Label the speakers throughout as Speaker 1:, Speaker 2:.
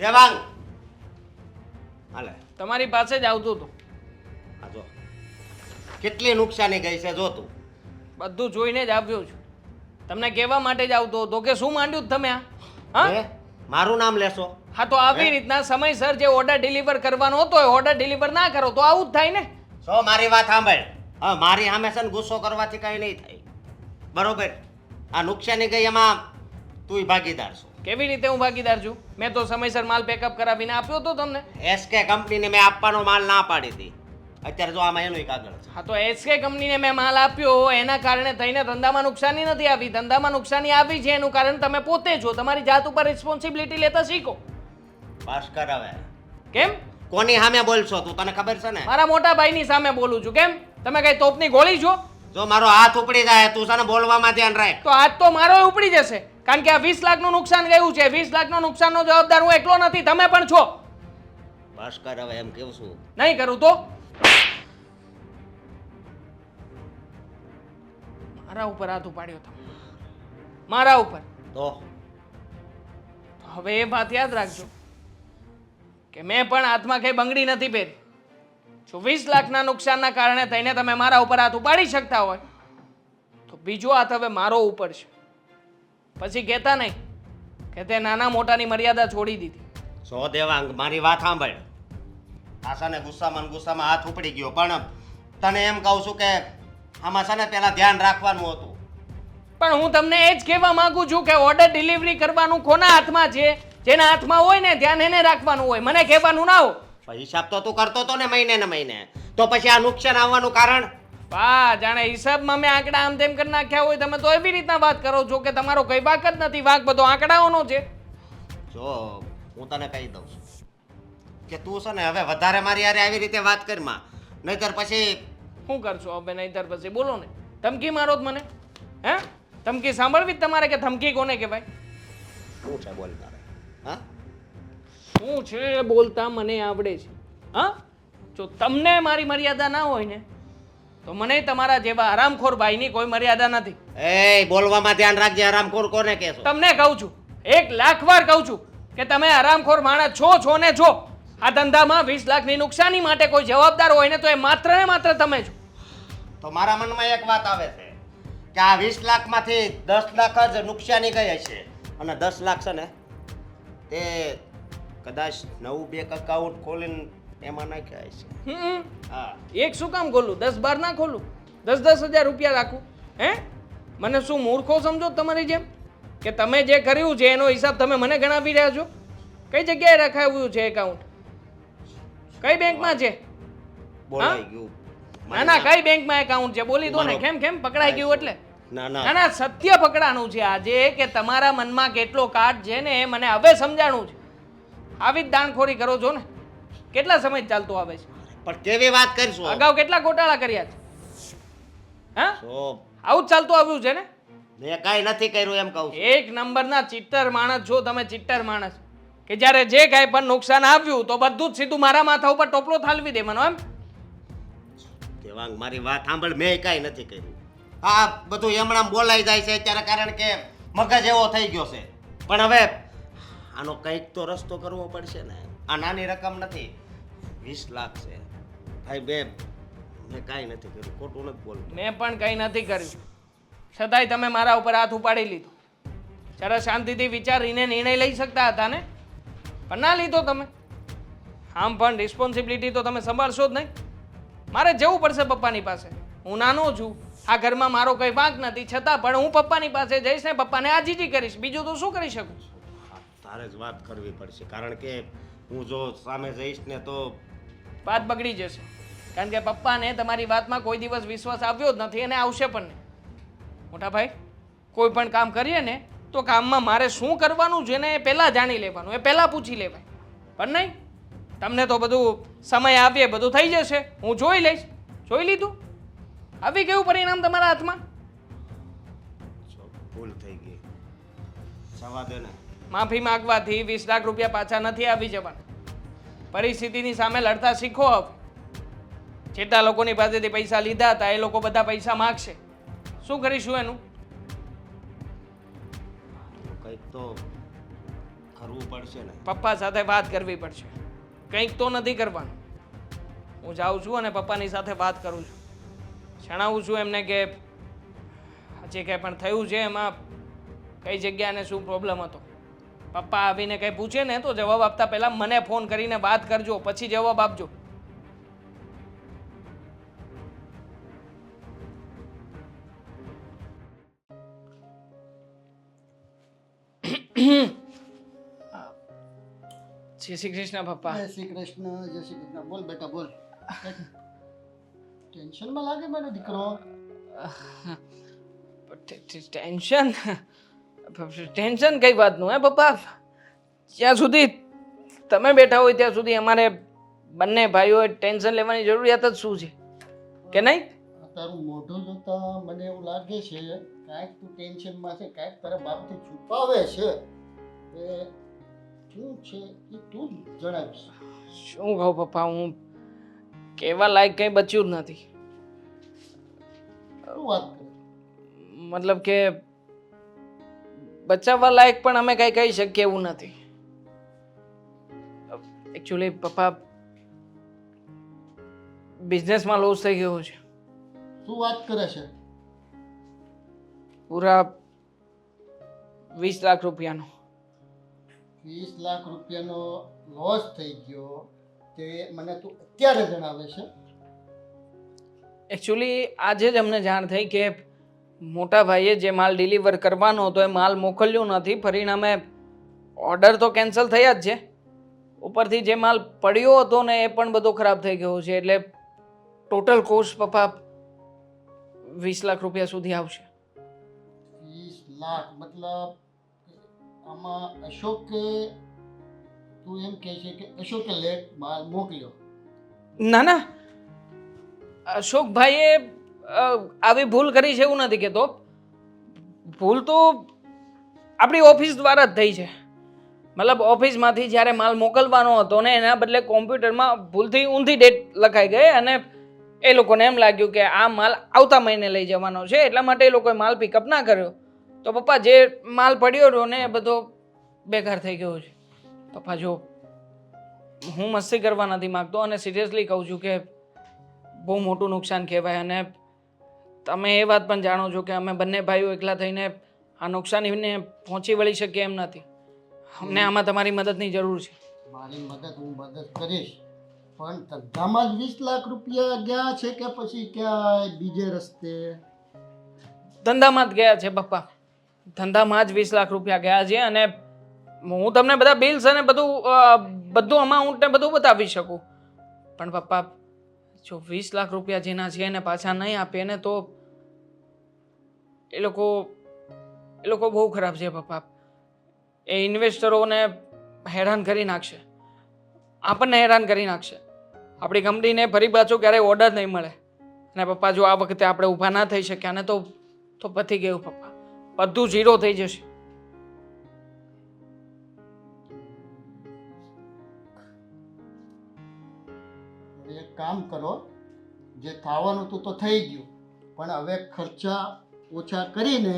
Speaker 1: દેવાંગ હાલે
Speaker 2: તમારી પાસે જ આવતું હતું.
Speaker 1: આ જો કેટલી નુકસાની ગઈ છે જો તું.
Speaker 2: બધું જોઈને જ આવ્યો છું. તમને કહેવા માટે જ આવતો હતો કે શું માંડ્યું તમે આ? હા
Speaker 1: હે? મારું નામ લેશો?
Speaker 2: હા તો આવી રીતના સમયસર જે ઓર્ડર ડિલિવર કરવાનો હતો એ ઓર્ડર ડિલિવર ના કરો તો આવું જ થાય ને.
Speaker 1: સો મારી વાત સાંભળ. હા મારી સામે છે ને ગુસ્સો કરવાથી કાંઈ નહીં થાય બરોબર. આ નુકસાની ગઈ એમાં તુંય ભાગીદાર છો.
Speaker 2: કેવી રીતે હું ભાગીદાર છું? મેં તો સમયસર માલ પેકઅપ કરાવીને આપ્યો હતો તમને.
Speaker 1: એસકે કંપનીને મેં આપવાનો માલ ના પાડી હતી. અત્યારે જો આમાં એનું કાગળ છે.
Speaker 2: હા તો એસકે કંપનીને મેં માલ આપ્યો એના કારણે થઈને ધંધામાં નુકસાની નથી આવી. ધંધામાં નુકસાની આવી છે એનું કારણ તમે પોતે છો. તમારી જાત ઉપર રિસ્પોન્સિબિલિટી લેતા શીખો.
Speaker 1: બસ કર હવે.
Speaker 2: કેમ?
Speaker 1: કોની સામે બોલશો તું? તને ખબર છે ને?
Speaker 2: મારા મોટા ભાઈની સામે બોલું છું. કેમ? તમે કઈ તોપની ગોળી છો?
Speaker 1: જો મારો હાથ ઉપડી જાય તું છે ને બોલવામાં ધ્યાન રાખ.
Speaker 2: તો આજ તો મારો ઉપડી જશે કારણ કે આ 20 લાખનું નુકસાન ગયું છે. 20 લાખનું નુકસાનનો જવાબદાર હું એકલો નથી, તમે પણ છો.
Speaker 1: બસ કર હવે એમ કેવું છું.
Speaker 2: નહીં કરું તો મારા ઉપર હાથ ઉપાડ્યો તમે, મારા ઉપર.
Speaker 1: તો
Speaker 2: હવે એ વાત યાદ રાખજો કે મેં પણ હાથમાં કઈ બંગડી નથી પહેરી. જો 20 લાખના નુકસાનના કારણે થઈને તમે મારા ઉપર હાથ ઉપાડી શકતા હોય તો બીજો હાથ હવે મારો ઉપર છે. પછી કહેતા નહીં કે તે નાના મોટાની મર્યાદા છોડી દીધી.
Speaker 1: સો દેવાંગ મારી વાત સાંભળ. આશાને ગુસ્સામાં ને ગુસ્સામાં હાથ ઉપડી ગયો પણ તને એમ કહું છું કે આમાં છે ને પેલા ધ્યાન રાખવાનું હતું.
Speaker 2: પણ હું તમને એ જ કહેવા માંગુ છું કે ઓર્ડર ડિલિવરી કરવાનું કોના હાથમાં છે? જેના હાથમાં હોય ને ધ્યાન એને રાખવાનું હોય, મને કહેવાનું ના હોય.
Speaker 1: પણ હિસાબ તો તું કરતો તો ને મહિને ને મહિને, તો પછી આ નુકસાન આવવાનું કારણ?
Speaker 2: વાહ, જાણે હિસાબમાં મેં આંકડા આમ તેમ કરી નાખ્યા હોય. તમે તો એવી રીતના વાત કરો છો કે તમારો કઈ વાક જ નથી, વાક બધો આંકડાઓનો છે.
Speaker 1: જો હું તને કહી દઉં છું કે તું છે ને હવે વધારે મારી હારે આવી રીતે વાત કરમાં, નહીતર પછી
Speaker 2: શું કરશો હવે? નહીતર પછી બોલો ને. ધમકી મારો જ મને? હે? ધમકી સાંભળવી જ તમારે કે ધમકી કોને કહેવાય?
Speaker 1: શું છે બોલ તારે? હા
Speaker 2: શું છે એ બોલતા મને આવડે છે. હા, જો તમને મારી મર્યાદા ના હોય ને તો મને તમારા જેવા આરામખોર ભાઈની કોઈ મર્યાદા નથી.
Speaker 1: એ બોલવામાં ધ્યાન રાખજે. આરામખોર કોને કહેશો?
Speaker 2: તમને કહું છું, 1 લાખ વાર કહું છું કે તમે આરામખોર માણસ છો ને છો. આ ધંધામાં 20 લાખની નુકસાની માટે કોઈ જવાબદાર હોય ને તો એ માત્ર ને માત્ર તમે છો.
Speaker 1: તો મારા મનમાં એક વાત આવે છે કે આ 20 લાખમાંથી 10 લાખ જ નુકસાની ગઈ હશે અને 10 લાખ છે ને તે કદાચ નવું બેંક એકાઉન્ટ ખોલીને એમાં નાખ્યા હશે. હા
Speaker 2: એક શું કામ ખોલું? 10-12 ના ખોલું? 10-10 હજાર રૂપિયા રાખું? હે? મને શું મૂર્ખો સમજો તમારી જેમ કે તમે જે કર્યું છે એનો હિસાબ તમે મને ગણાવી રહ્યા છો? કઈ જગ્યાએ રખાવ્યું છે એકાઉન્ટ? કઈ બેંકમાં છે?
Speaker 1: બોલાઈ ગયું.
Speaker 2: ના ના, કઈ બેંકમાં એકાઉન્ટ છે? બોલી દો ને. કેમ પકડાઈ ગયું એટલે?
Speaker 1: ના
Speaker 2: ના ના, સત્ય પકડાનું છે આજે કે તમારા મનમાં કેટલો કાટ છે ને એ મને હવે સમજાણું છે. આવી જ દાણખોરી કરો છો ને. કેટલા સમય ચાલતો આવે છે?
Speaker 1: પણ કેવી વાત કરશો?
Speaker 2: અગાઉ કેટલા ગોટાળા કર્યા છે? હા, આવું જ ચાલતું આવ્યું છે ને?
Speaker 1: મેં કાંઈ નથી કર્યું એમ કહું છું.
Speaker 2: એક નંબરના ચિટ્ટર માણસ છો તમે, ચિટ્ટર માણસ કે જ્યારે જે કાંઈ પણ નુકસાન આવ્યું તો બધું જ સીધું મારા માથા ઉપર ટોપલો ઠાલવી દેવાનો એમ?
Speaker 1: દેવાંગ મારી વાત સાંભળ. મેં કાંઈ નથી કર્યું. આ બધું એમણામ બોલાઈ જાય છે અત્યારે કારણ કે મગજ એવો થઈ ગયો છે. પણ હવે આનો કંઈક તો રસ્તો કરવો પડશે ને. આ નાની રકમ નથી, 20 લાખ છે ભાઈ. મેં કાંઈ નથી કર્યું, ખોટું નથી બોલતું.
Speaker 2: મેં પણ કંઈ નથી કર્યું છતાંય તમે મારા ઉપર હાથ ઉપાડી લીધો. જરા શાંતિથી વિચારીને નિર્ણય લઈ શકતા હતા ને, પણ ના લીધો તમે. આમ પણ રિસ્પોન્સિબિલિટી તો તમે સંભાળશો જ નહીં. મારે જવું પડશે પપ્પાની પાસે. હું નાનો છું, આ ઘરમાં મારો કંઈ વાંક નથી, છતાં પણ હું પપ્પાની પાસે જઈશ ને પપ્પાને આજીજી કરીશ. બીજું તો શું કરી શકું?
Speaker 1: તારે જ વાત કરવી પડશે કારણ કે હું જો સામે જઈશ ને તો
Speaker 2: વાત બગડી જશે. કારણ કે પપ્પાને તમારી વાતમાં કોઈ દિવસ વિશ્વાસ આવ્યો જ નથી અને આવશે પણ નહીં. મોટા ભાઈ, કોઈ પણ કામ કરીએ ને તો કામમાં મારે શું કરવાનું છે ને એ પહેલાં જાણી લેવાનું, એ પહેલાં પૂછી લેવાય. પણ નહીં, તમને તો બધું સમય આપીએ બધું થઈ જશે, હું જોઈ લઈશ. જોઈ લીધું? આવી કેવું પરિણામ તમારા હાથમાં?
Speaker 1: ભૂલ થઈ ગઈ, જવા દે ને.
Speaker 2: માફી માંગવાથી 20 લાખ રૂપિયા પાછા નથી આવી જવાના. પરિસ્થિતિની સામે લડતા શીખો. હવે જેટલા લોકોની પાસેથી પૈસા લીધા હતા એ લોકો બધા પૈસા માગશે. શું કરીશું એનું?
Speaker 1: કંઈક તો કરવું પડશે ને.
Speaker 2: પપ્પા સાથે વાત કરવી પડશે. કંઈક તો નથી કરવાનું. હું જાઉં છું અને પપ્પાની સાથે વાત કરું છું. જણાવું છું એમને કે જે કંઈ પણ થયું છે એમાં કઈ જગ્યા અને શું પ્રોબ્લેમ હતો. પપ્પા આવીને કંઈ પૂછે ને તો જવાબ આપતા પહેલાં મને ફોન કરીને વાત કરજો, પછી જવાબ આપજો. જય શ્રી કૃષ્ણ પપ્પા.
Speaker 3: જય શ્રી કૃષ્ણ, જય શ્રી કૃષ્ણ. બોલ બેટા બોલ. ટેન્શનમાં લાગે મારો દીકરો.
Speaker 2: ટેન્શન ટેન્શન કઈ વાતનું હે પપ્પા? જ્યાં સુધી તમે બેઠા હોય ત્યાં સુધી અમારે બંને ભાઈઓએ ટેન્શન લેવાની જરૂરિયાત જ શું છે કે નહીં?
Speaker 3: તારું મોઢું જોતા મને એવું લાગે છે કાંઈક તું ટેન્શનમાં છે, કાંઈક તારા બાપથી છુપાવે છે. એ શું છે એ તું જ જણાવીશ.
Speaker 2: શું કહું પપ્પા, હું કહેવા લાયક કંઈ બચ્યું જ નથી.
Speaker 3: શું વાત કરે?
Speaker 2: મતલબ કે બચાવવા લાયક પણ અમે કંઈ કહી શકીએ એવું નથી. એકચ્યુઅલી પપ્પા બિઝનેસમાં લોસ થઈ ગયો છે.
Speaker 3: શું વાત કરે છે?
Speaker 2: પૂરા 20 લાખ રૂપિયાનો.
Speaker 3: 20 લાખ રૂપિયાનો લોસ થઈ ગયો તે મને તું અત્યારે જણાવે છે?
Speaker 2: એકચ્યુઅલી આજે જ અમને જાણ થઈ કે મોટા ભાઈએ જે માલ ડિલિવર કરવાનો હતો એ માલ મોકલ્યો નથી. પરિણામે ઓર્ડર તો કેન્સલ થયા જ છે, ઉપરથી જે માલ પડ્યો હતો ને એ પણ બધો ખરાબ થઈ ગયો છે. એટલે ટોટલ કોસ્ટ પપ્પા 20 લાખ રૂપિયા સુધી આવશે.
Speaker 3: 20 લાખ મતલબ આમાં અશોકે, તું એમ કહે છે કે અશોકે લેટ માલ મોકલ્યો?
Speaker 2: ના ના, અશોકભાઈએ આવી ભૂલ કરી છે એવું નથી કહેતો. ભૂલ તો આપણી ઓફિસ દ્વારા જ થઈ છે. મતલબ ઓફિસમાંથી જ્યારે માલ મોકલવાનો હતો ને એના બદલે કોમ્પ્યુટરમાં ભૂલથી ઊંધી ડેટ લખાઈ ગઈ અને એ લોકોને એમ લાગ્યું કે આ માલ આવતા મહિને લઈ જવાનો છે, એટલા માટે એ લોકોએ માલ પિકઅપ ના કર્યો. તો પપ્પા જે માલ પડ્યો રહ્યો ને એ બધો બેકાર થઈ ગયો છે. પપ્પા જો હું મસ્તી કરવા નથી માગતો અને સિરિયસલી કહું છું કે બહુ મોટું નુકસાન કહેવાય. અને તમે એ વાત પણ જાણો છો કે અમે બંને ભાઈઓ એકલા થઈને આ નુકસાનીને પહોંચી વળી શકીએ એમ નથી. અમને આમાં તમારી મદદની જરૂર છે.
Speaker 3: મારી મદદ હું મદદ કરીશ, પણ ધંધામાં જ 20 લાખ રૂપિયા ગયા છે કે પછી ક્યાંય બીજે રસ્તે?
Speaker 2: ધંધામાં જ ગયા છે પપ્પા, ધંધામાં જ 20 લાખ રૂપિયા ગયા છે. અને હું તમને બધા બિલ્સ અને બધું અમાઉન્ટ ને બધું બતાવી શકું, પણ પપ્પા જો 20 લાખ રૂપિયા જેના છે એને પાછા નહીં આપે ને તો એ લોકો બહુ ખરાબ છે પપ્પા. એ ઇન્વેસ્ટરોને હેરાન કરી નાખશે, આપણને હેરાન કરી નાખશે. આપણી કંપનીને ફરી પાછો ક્યારેય ઓર્ડર નહીં મળે. અને પપ્પા જો આ વખતે આપણે ઊભા ના થઈ શક્યા ને તો પતી ગયું પપ્પા, બધું ઝીરો થઈ જશે.
Speaker 3: એક કામ કરો, જે થવાનું હતું તો થઈ ગયું, પણ હવે ખર્ચા ઓછા કરીને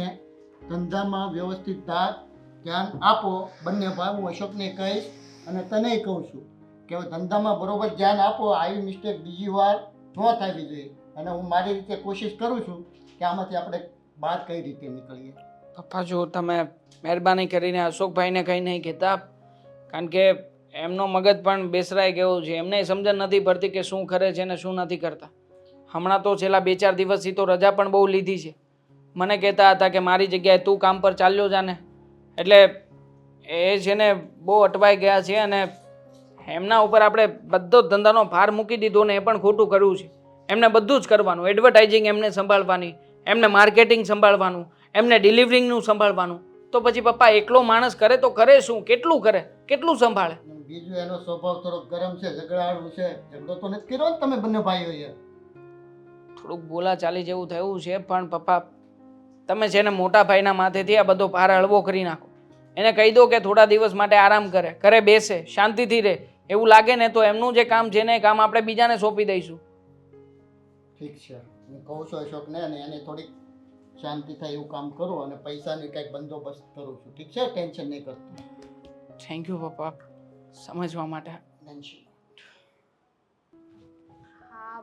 Speaker 3: ધંધામાં વ્યવસ્થિત ધ્યાન આપો. બંને ભાઈ હું અશોકને કહીશ અને તને કહું છું કે હવે ધંધામાં બરોબર ધ્યાન આપો. આવી મિસ્ટેક બીજી વાર ન થવી જોઈએ. અને હું મારી રીતે કોશિશ કરું છું કે આમાંથી આપણે બહાર કઈ રીતે નીકળીએ.
Speaker 2: પપ્પા જો તમે મહેરબાની કરીને અશોકભાઈને કંઈ નહીં કહેતા, કારણ કે એમનો મગજ પણ બેસરાઈ ગયો છે. એમને સમજણ નથી પડતી કે શું કરે છે ને શું નથી કરતા. હમણાં તો છેલ્લા 2-4 દિવસથી તો રજા પણ બહુ લીધી છે. મને કહેતા હતા કે મારી જગ્યાએ તું કામ પર ચાલ્યો જાને. એટલે એ છે ને બહુ અટવાઈ ગયા છે અને એમના ઉપર આપણે બધો જ ધંધાનો ભાર મૂકી દીધો ને એ પણ ખોટું કર્યું છે. એમને બધું જ કરવાનું, એડવર્ટાઇઝિંગ એમને સંભાળવાની, એમને માર્કેટિંગ સંભાળવાનું, એમને ડિલિવરિંગનું સંભાળવાનું. તો પછી પપ્પા એકલો માણસ કરે તો કરે શું, કેટલું કરે, કેટલું સંભાળે?
Speaker 3: બીજું એનો સ્વભાવ થોડો ગરમ છે, ઝઘડાળું છે. ઝઘડો તો નથી કર્યો ને તમે બંને ભાઈઓએ?
Speaker 2: થોડુંક બોલા ચાલી જેવું થયું છે, પણ પપ્પા તમે છે ને મોટા ભાઈના માથેથી આ બધો ભાર હળવો કરી નાખો. એને કહી દો કે થોડા દિવસ માટે આરામ કરે, ઘરે બેસે, શાંતિથી રહે. એવું લાગે ને તો એમનું જે કામ છે ને એ કામ આપણે બીજાને સોંપી દઈશું.
Speaker 3: ઠીક છે, હું કહું છું અશોકને અને એને થોડીક શાંતિ થાય એવું કામ કરું અને પૈસાની કંઈક બંદોબસ્ત કરું છું. ઠીક છે, ટેન્શન નહીં કરતું.
Speaker 2: થેન્ક યુ પપ્પા સમજવા માટે.
Speaker 3: નેન્સી
Speaker 4: હા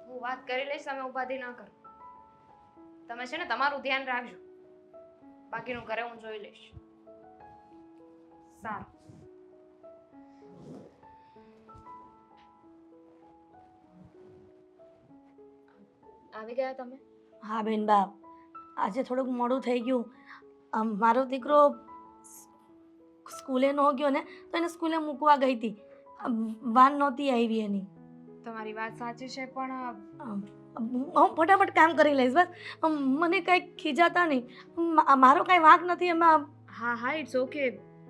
Speaker 4: હું વાત કરી લઈશ, તમે ઉપાધિ ન કરો. તમે છે ને તમારું ધ્યાન રાખજો, બાકીનું ઘરે હું જોઈ લઈશ. સારું. આવી ગયા તમે?
Speaker 5: હા બેન બા, આજે થોડુંક મોડું થઈ ગયું. મારો દીકરો સ્કૂલે ન ગયો ને, તો એને સ્કૂલે મૂકવા ગઈ હતી. વાન નહોતી આવી એની.
Speaker 4: તમારી વાત સાચી છે, પણ
Speaker 5: હું ફટાફટ કામ કરી લઈશ બસ. મને કંઈ ખીજાતા નહીં, મારો કાંઈ વાંક નથી એમાં.
Speaker 4: હા હા ઇટ્સ ઓકે.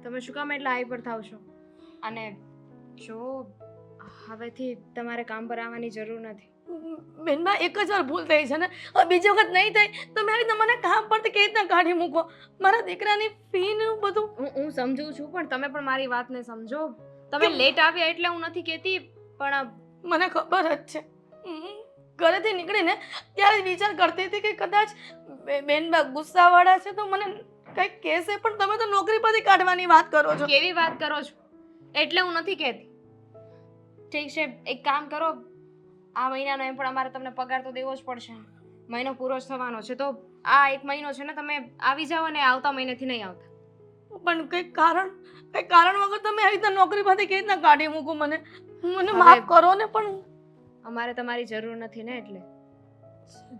Speaker 4: તમે શું કામ એટલા હાઈપર થાવ છો? અને જો હવેથી તમારે કામ પર આવવાની જરૂર નથી.
Speaker 5: બેનબા એક જ વાર ભૂલ થઈ છે ને, હવે બીજી વખત નહીં થાય તો મેં મને કામ પરથી કેવી રીતના કાઢી મૂકો? મારા દીકરાની ફી ને બધું.
Speaker 4: હું સમજુ છું, પણ તમે પણ મારી વાતને સમજો. તમે લેટ આવ્યા એટલે હું નથી કહેતી, પણ
Speaker 5: મને ખબર જ છે. ઘરેથી નીકળીને ત્યારે જ વિચાર કરતી હતી કે કદાચ બેનબા ગુસ્સાવાળા છે તો મને કંઈક કહેશે, પણ તમે તો નોકરી પરથી કાઢવાની વાત કરો છો.
Speaker 4: કેવી વાત કરો છો? એટલે હું નથી કહેતી. ઠીક છે, એક કામ કરો, આ મહિનાનો એમ પણ અમારે તમને પગાર તો દેવો જ પડશે. મહિનો પૂરો જ થવાનો છે, તો આ એક મહિનો છે ને તમે આવી જાઓ, અને આવતા મહિનેથી નહીં આવતા.
Speaker 5: પણ કંઈક કારણ વગર તમે આવી રીતના નોકરી પરથી કેવી રીતના કાઢી મૂકો મને? મને
Speaker 4: હવે-
Speaker 5: માફ કરો ને. પણ
Speaker 4: અમારે તમારી જરૂર નથી ને, એટલે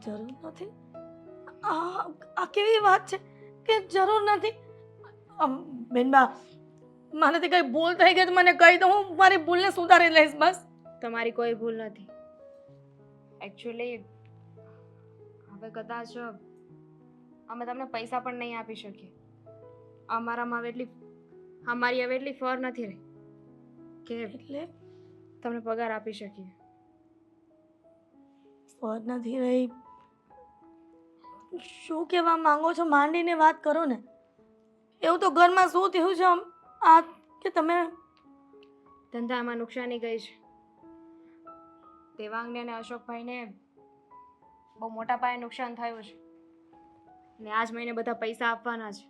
Speaker 5: જરૂર નથી? આ કેવી વાત છે કે જરૂર નથી? બેનબા મારાથી કઈ ભૂલ થઈ ગઈ તો મને કહી દો, હું મારી ભૂલને સુધારી લઈશ બસ.
Speaker 4: તમારી કોઈ ભૂલ નથી. એકચ્યુઅલી હવે કદાચ અમે તમને પૈસા પણ નહીં આપી શકીએ. અમારી હવે એટલી ફર નથી રહી કે
Speaker 5: એટલે
Speaker 4: તમને પગાર આપી શકીએ.
Speaker 5: ફર નથી રહી? શું કહેવા માંગો છો? માંડીને વાત કરો ને. એવું તો ઘરમાં શું થયું છે આ કે તમે?
Speaker 4: ધંધામાં નુકસાની ગઈ છે. દેવાંગને અને અશોકભાઈને બહુ મોટા પાયે નુકસાન થયું છે, અને આજ મહિને બધા પૈસા આપવાના છે.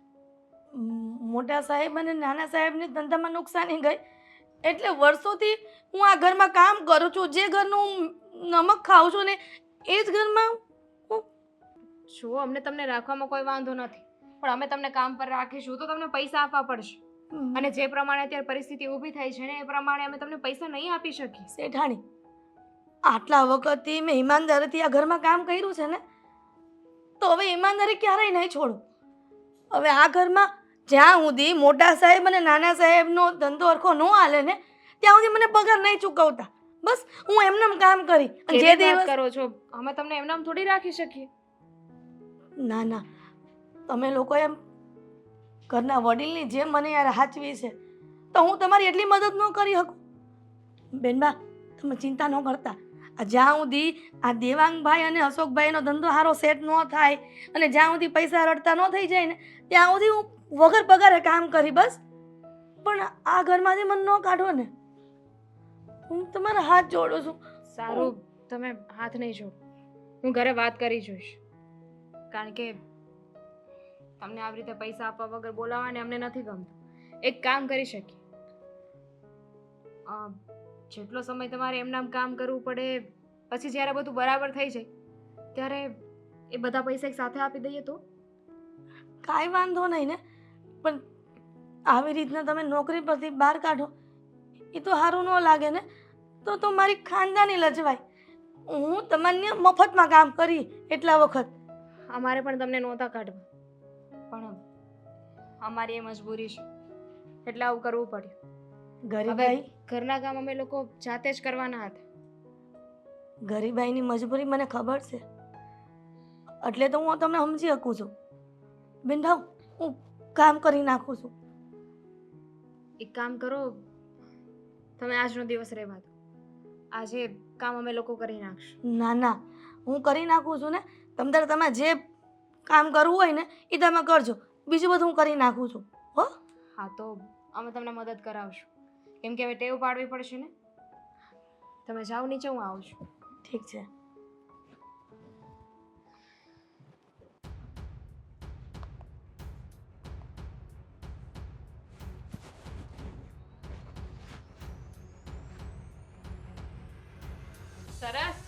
Speaker 5: મોટા સાહેબ અને નાના સાહેબને ધંધામાં નુકસાની ગઈ એટલે વર્ષોથી હું આ ઘરમાં કામ કરું છું, જે ઘરનું હું નમક ખાઉં છું ને એ જ ઘરમાં
Speaker 4: જો અમને તમને રાખવામાં કોઈ વાંધો નથી, પણ અમે તમને કામ પર રાખીશું તો તમને પૈસા આપવા પડશે. અને જે પ્રમાણે અત્યારે પરિસ્થિતિ ઊભી થઈ છે ને, એ પ્રમાણે અમે તમને પૈસા નહીં આપી શકીએ.
Speaker 5: શેઠાણી, આટલા વખતથી મેં ઈમાનદારીથી આ ઘરમાં કામ કર્યું છે ને, તો હવે ઈમાનદારી ક્યારેય નહીં છોડું. હવે આ ઘરમાં જ્યાં સુધી મોટા સાહેબ અને નાના સાહેબનો ધંધો હરખો ન હાલે ને, ત્યાં સુધી મને પગાર નહીં ચૂકવતા. બસ હું એમનેમ કામ કરી અને જે
Speaker 4: કેવી વાત
Speaker 5: દિવસ
Speaker 4: કરો છો? અમે તમને એમનામ થોડી રાખી શકીએ.
Speaker 5: ના તમે લોકો એમ ઘરના વડીલની જેમ મને યાર હાચવી છે, તો હું તમારી એટલી મદદ ન કરી શકું? બેનબા તમે ચિંતા ન કરતા. આ જ્યાં સુધી આ દેવાંગભાઈ અને અશોકભાઈનો ધંધો સારો સેટ ન થાય અને જ્યાં સુધી પૈસા રડતા ન થઈ જાય ને, ત્યાં સુધી હું વગર પગારે કામ કરી બસ. પણ આ ઘરમાંથી મને ન કાઢો ને, હું તમારા હાથ જોડું છું.
Speaker 4: સારું, તમે હાથ નહીં જોડો. હું ઘરે વાત કરી જોઈશ, કારણ કે તમને આવી રીતે પૈસા આપવા વગર બોલાવવાને અમને નથી ગમતું. એક કામ કરી શકીએ, જેટલો સમય તમારે એમનામ કામ કરવું પડે, પછી જ્યારે બધું બરાબર થઈ જાય ત્યારે એ બધા પૈસા એક સાથે આપી દઈએ તો?
Speaker 5: કાંઈ વાંધો નહીં ને, પણ આવી રીતના તમે નોકરી પરથી બહાર કાઢો એ તો સારું ન લાગે ને. તો મારી ખાનદાની લજવાય. હું તમને મફતમાં કામ કરી એટલા વખત.
Speaker 4: અમારે પણ તમને નહોતા કાઢવા, પણ અમારી એ મજબૂરી છે એટલે આવું કરવું પડ્યું.
Speaker 5: ગરીબાઈ
Speaker 4: ઘરના કામ અમે લોકો જાતે જ કરવાના હતા.
Speaker 5: ગરીબાઈની મજબૂરી મને ખબર છે, એટલે તો હું તમને સમજી શકું છું. બેન ભાવ હું કામ કરી નાખું છું.
Speaker 4: એક કામ કરો, તમે આજનો દિવસ રહેવા દો. આજે કામ અમે લોકો કરી નાખશું.
Speaker 5: ના હું કરી નાખું છું ને. તમે જે કામ કરવું હોય ને એ તમે કરજો, બીજું બધું હું કરી નાખું છું. હો
Speaker 4: હા, તો અમે તમને મદદ કરાવશું, કેમ કે હવે ટેવ પાડવી પડશે ને. તમે જાઓ નીચે, હું આવું છું.
Speaker 5: ઠીક છે.
Speaker 4: સરસ,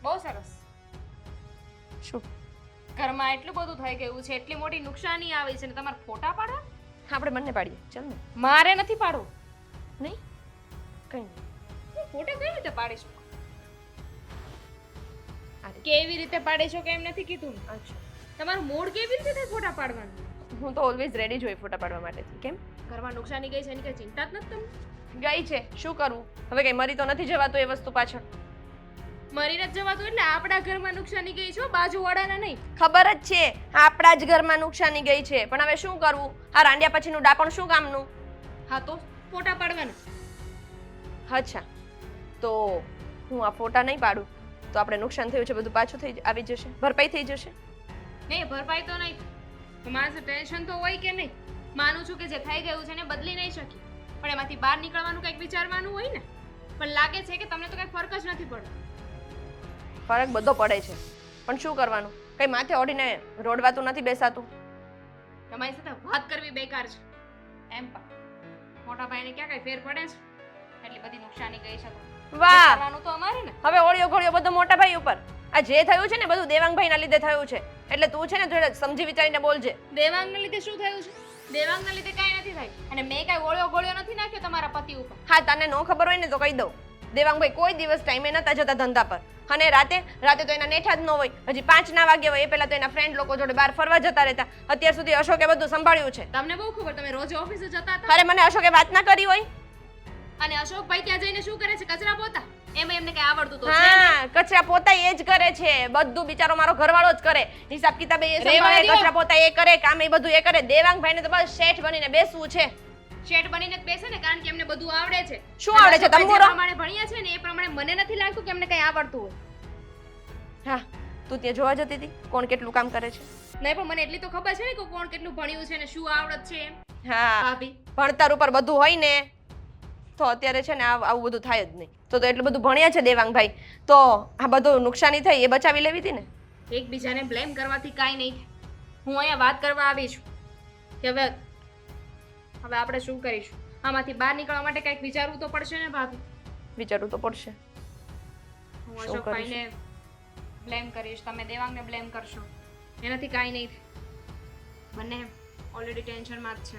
Speaker 4: બહુ સરસ.
Speaker 6: શું
Speaker 4: ઘરમાં એટલું બધું થઈ ગયું છે, એટલી મોટી નુકસાની આવી છે ને તમારે ફોટા પાડવા?
Speaker 6: આપણે બંને પાડીએ ચાલ ને.
Speaker 4: મારે નથી પાડવું.
Speaker 6: નહીં કંઈ નહીં.
Speaker 4: હું ફોટા કેવી રીતે પાડીશું?
Speaker 6: આ રીતે.
Speaker 4: કેવી રીતે પાડીશું કે એમ નથી કીધું મેં.
Speaker 6: અચ્છા
Speaker 4: તમારું મૂડ કેવી રીતે થાય ફોટા પાડવાનું?
Speaker 6: હું તો ઓલવેઝ રેડી જ હોય ફોટા પાડવા માટે. કેમ
Speaker 4: ઘરમાં નુકસાની ગઈ છે એની કઈ ચિંતા જ નથી તમને?
Speaker 6: ગઈ છે શું કરવું હવે કઈ મરી તો નથી જવાતું એ વસ્તુ પાછળ.
Speaker 4: મરીને જ જવાતું એટલે આપણા ઘરમાં નુકસાની ગઈ છે, બાજુવાળાના નહીં.
Speaker 6: ખબર જ છે આપણા જ ઘરમાં નુકસાની ગઈ છે પણ હવે શું કરવું આ રાંડિયા પછીનું ડાપણ શું કામનું.
Speaker 4: હા તો ફોટા પાડવાના.
Speaker 6: અચ્છા તો હું આ ફોટા નહીં પાડું તો આપણે નુકસાન થયું છે બધું પાછું આવી જશે ભરપાઈ થઈ જશે.
Speaker 4: નહીં ભરપાઈ તો નહીં. માણસે ટેન્શન તો હોય કે નહીં? માનું છું કે જે થઈ ગયું છે ને બદલી નહીં શકી, પણ એમાંથી બહાર નીકળવાનું કંઈક વિચારવાનું હોય ને. પણ લાગે છે કે તમને તો કંઈ ફરક જ નથી પડતો.
Speaker 6: ફરક બધો પડે છે પણ શું કરવાનું કઈ માથે ઓઢીને રોડવાતું નથી બેસાતું.
Speaker 4: તમારી સાથે વાત કરવી બેકાર છે. એમ પણ મોટા ભાઈને ક્યાં કઈ ફેર પડે છે? એટલી બધી નુકસાની ગઈ છે તો
Speaker 6: વાહ
Speaker 4: કરવાનું તો અમારે ને.
Speaker 6: હવે ઓળિયો ઘોળિયો બધો મોટા ભાઈ ઉપર. આ જે થયું છે ને બધું દેવાંગભાઈના લીધે થયું છે એટલે તું છે ને થોડા સમજી વિચારીને બોલજે.
Speaker 4: દેવાંગના લીધે શું થયું છે? દેવાંગના લીધે કાંઈ નથી થયું. અને મેં કાંઈ ઓળ્યો ગોળ્યો નથી નાખ્યો તમારા પતિ ઉપર.
Speaker 6: હા તને ન ખબર હોય ને તો કહી દઉં દેવાંગભાઈ કોઈ દિવસ ટાઈમે નતા જતા ધંધા પર અને રાતે તો એના નેઠા જ ન હોય. હજી 5 ના વાગ્યા હોય એ પહેલા તો એના ફ્રેન્ડ લોકો જોડે બહાર ફરવા જતા રહેતા. અત્યાર સુધી અશોકે બધું સંભાળ્યું છે.
Speaker 4: તમને બહુ ખબર, તમે રોજ ઓફિસે જતા હતા.
Speaker 6: અરે મને અશોકે વાત ના કરી હોય.
Speaker 4: અને અશોકભાઈ ત્યાં જઈને શું કરે છે? કચરા પોતા. એમાં એમને કઈ આવડતું તો છે નહીં.
Speaker 6: હા કચરા પોતા એ જ કરે છે બધું બિચારો મારો ઘરવાળો જ કરે. હિસાબ કિતાબ એ સંભાળે
Speaker 4: રેવા દ્યો.
Speaker 6: કચરા પોતા એ કરે કામ એ બધું એ કરે. દેવાંગભાઈને તો બસ શેઠ બનીને બેસવું છે.
Speaker 4: શેઠ બનીને જ બેસે ને, કારણ કે એમને બધું આવડે છે.
Speaker 6: શું આવડે છે?
Speaker 4: અશોકભાઈ જે
Speaker 6: તંબુરો?
Speaker 4: પ્રમાણે ભણ્યા છે ને એ પ્રમાણે મને નથી લાગતું કે એમને કઈ આવડતું હોય.
Speaker 6: હા તું ત્યાં જોવા જતી હતી કોણ કેટલું કામ કરે છે.
Speaker 4: નહીં પણ મને એટલી તો ખબર છે ને કે કોણ કેટલું ભણ્યું છે ને શું આવડત છે એમ.
Speaker 6: હા
Speaker 4: ભાભી
Speaker 6: ભણતર ઉપર બધું હોય ને તો અત્યારે છે ને આવું બધું થાય જ નહીં. તો એટલું બધું ભણ્યા છે દેવાંગભાઈ તો આ બધું નુકસાની થઈ એ બચાવી લેવી હતી ને.
Speaker 4: એકબીજાને બ્લેમ કરવાથી કાંઈ નહીં થાય. હું અહીંયા વાત કરવા આવી છું કે હવે આપણે શું કરીશું? આમાંથી બહાર નીકળવા માટે કંઈક વિચારવું તો પડશે ને ભાભી.
Speaker 6: વિચારવું તો પડશે.
Speaker 4: હું
Speaker 6: શું
Speaker 4: અશોકભાઈને બ્લેમ કરીશ, તમે દેવાંગને બ્લેમ કરશો, એનાથી કાંઈ નહીં થાય. બંને ઓલરેડી ટેન્શનમાં જ છે.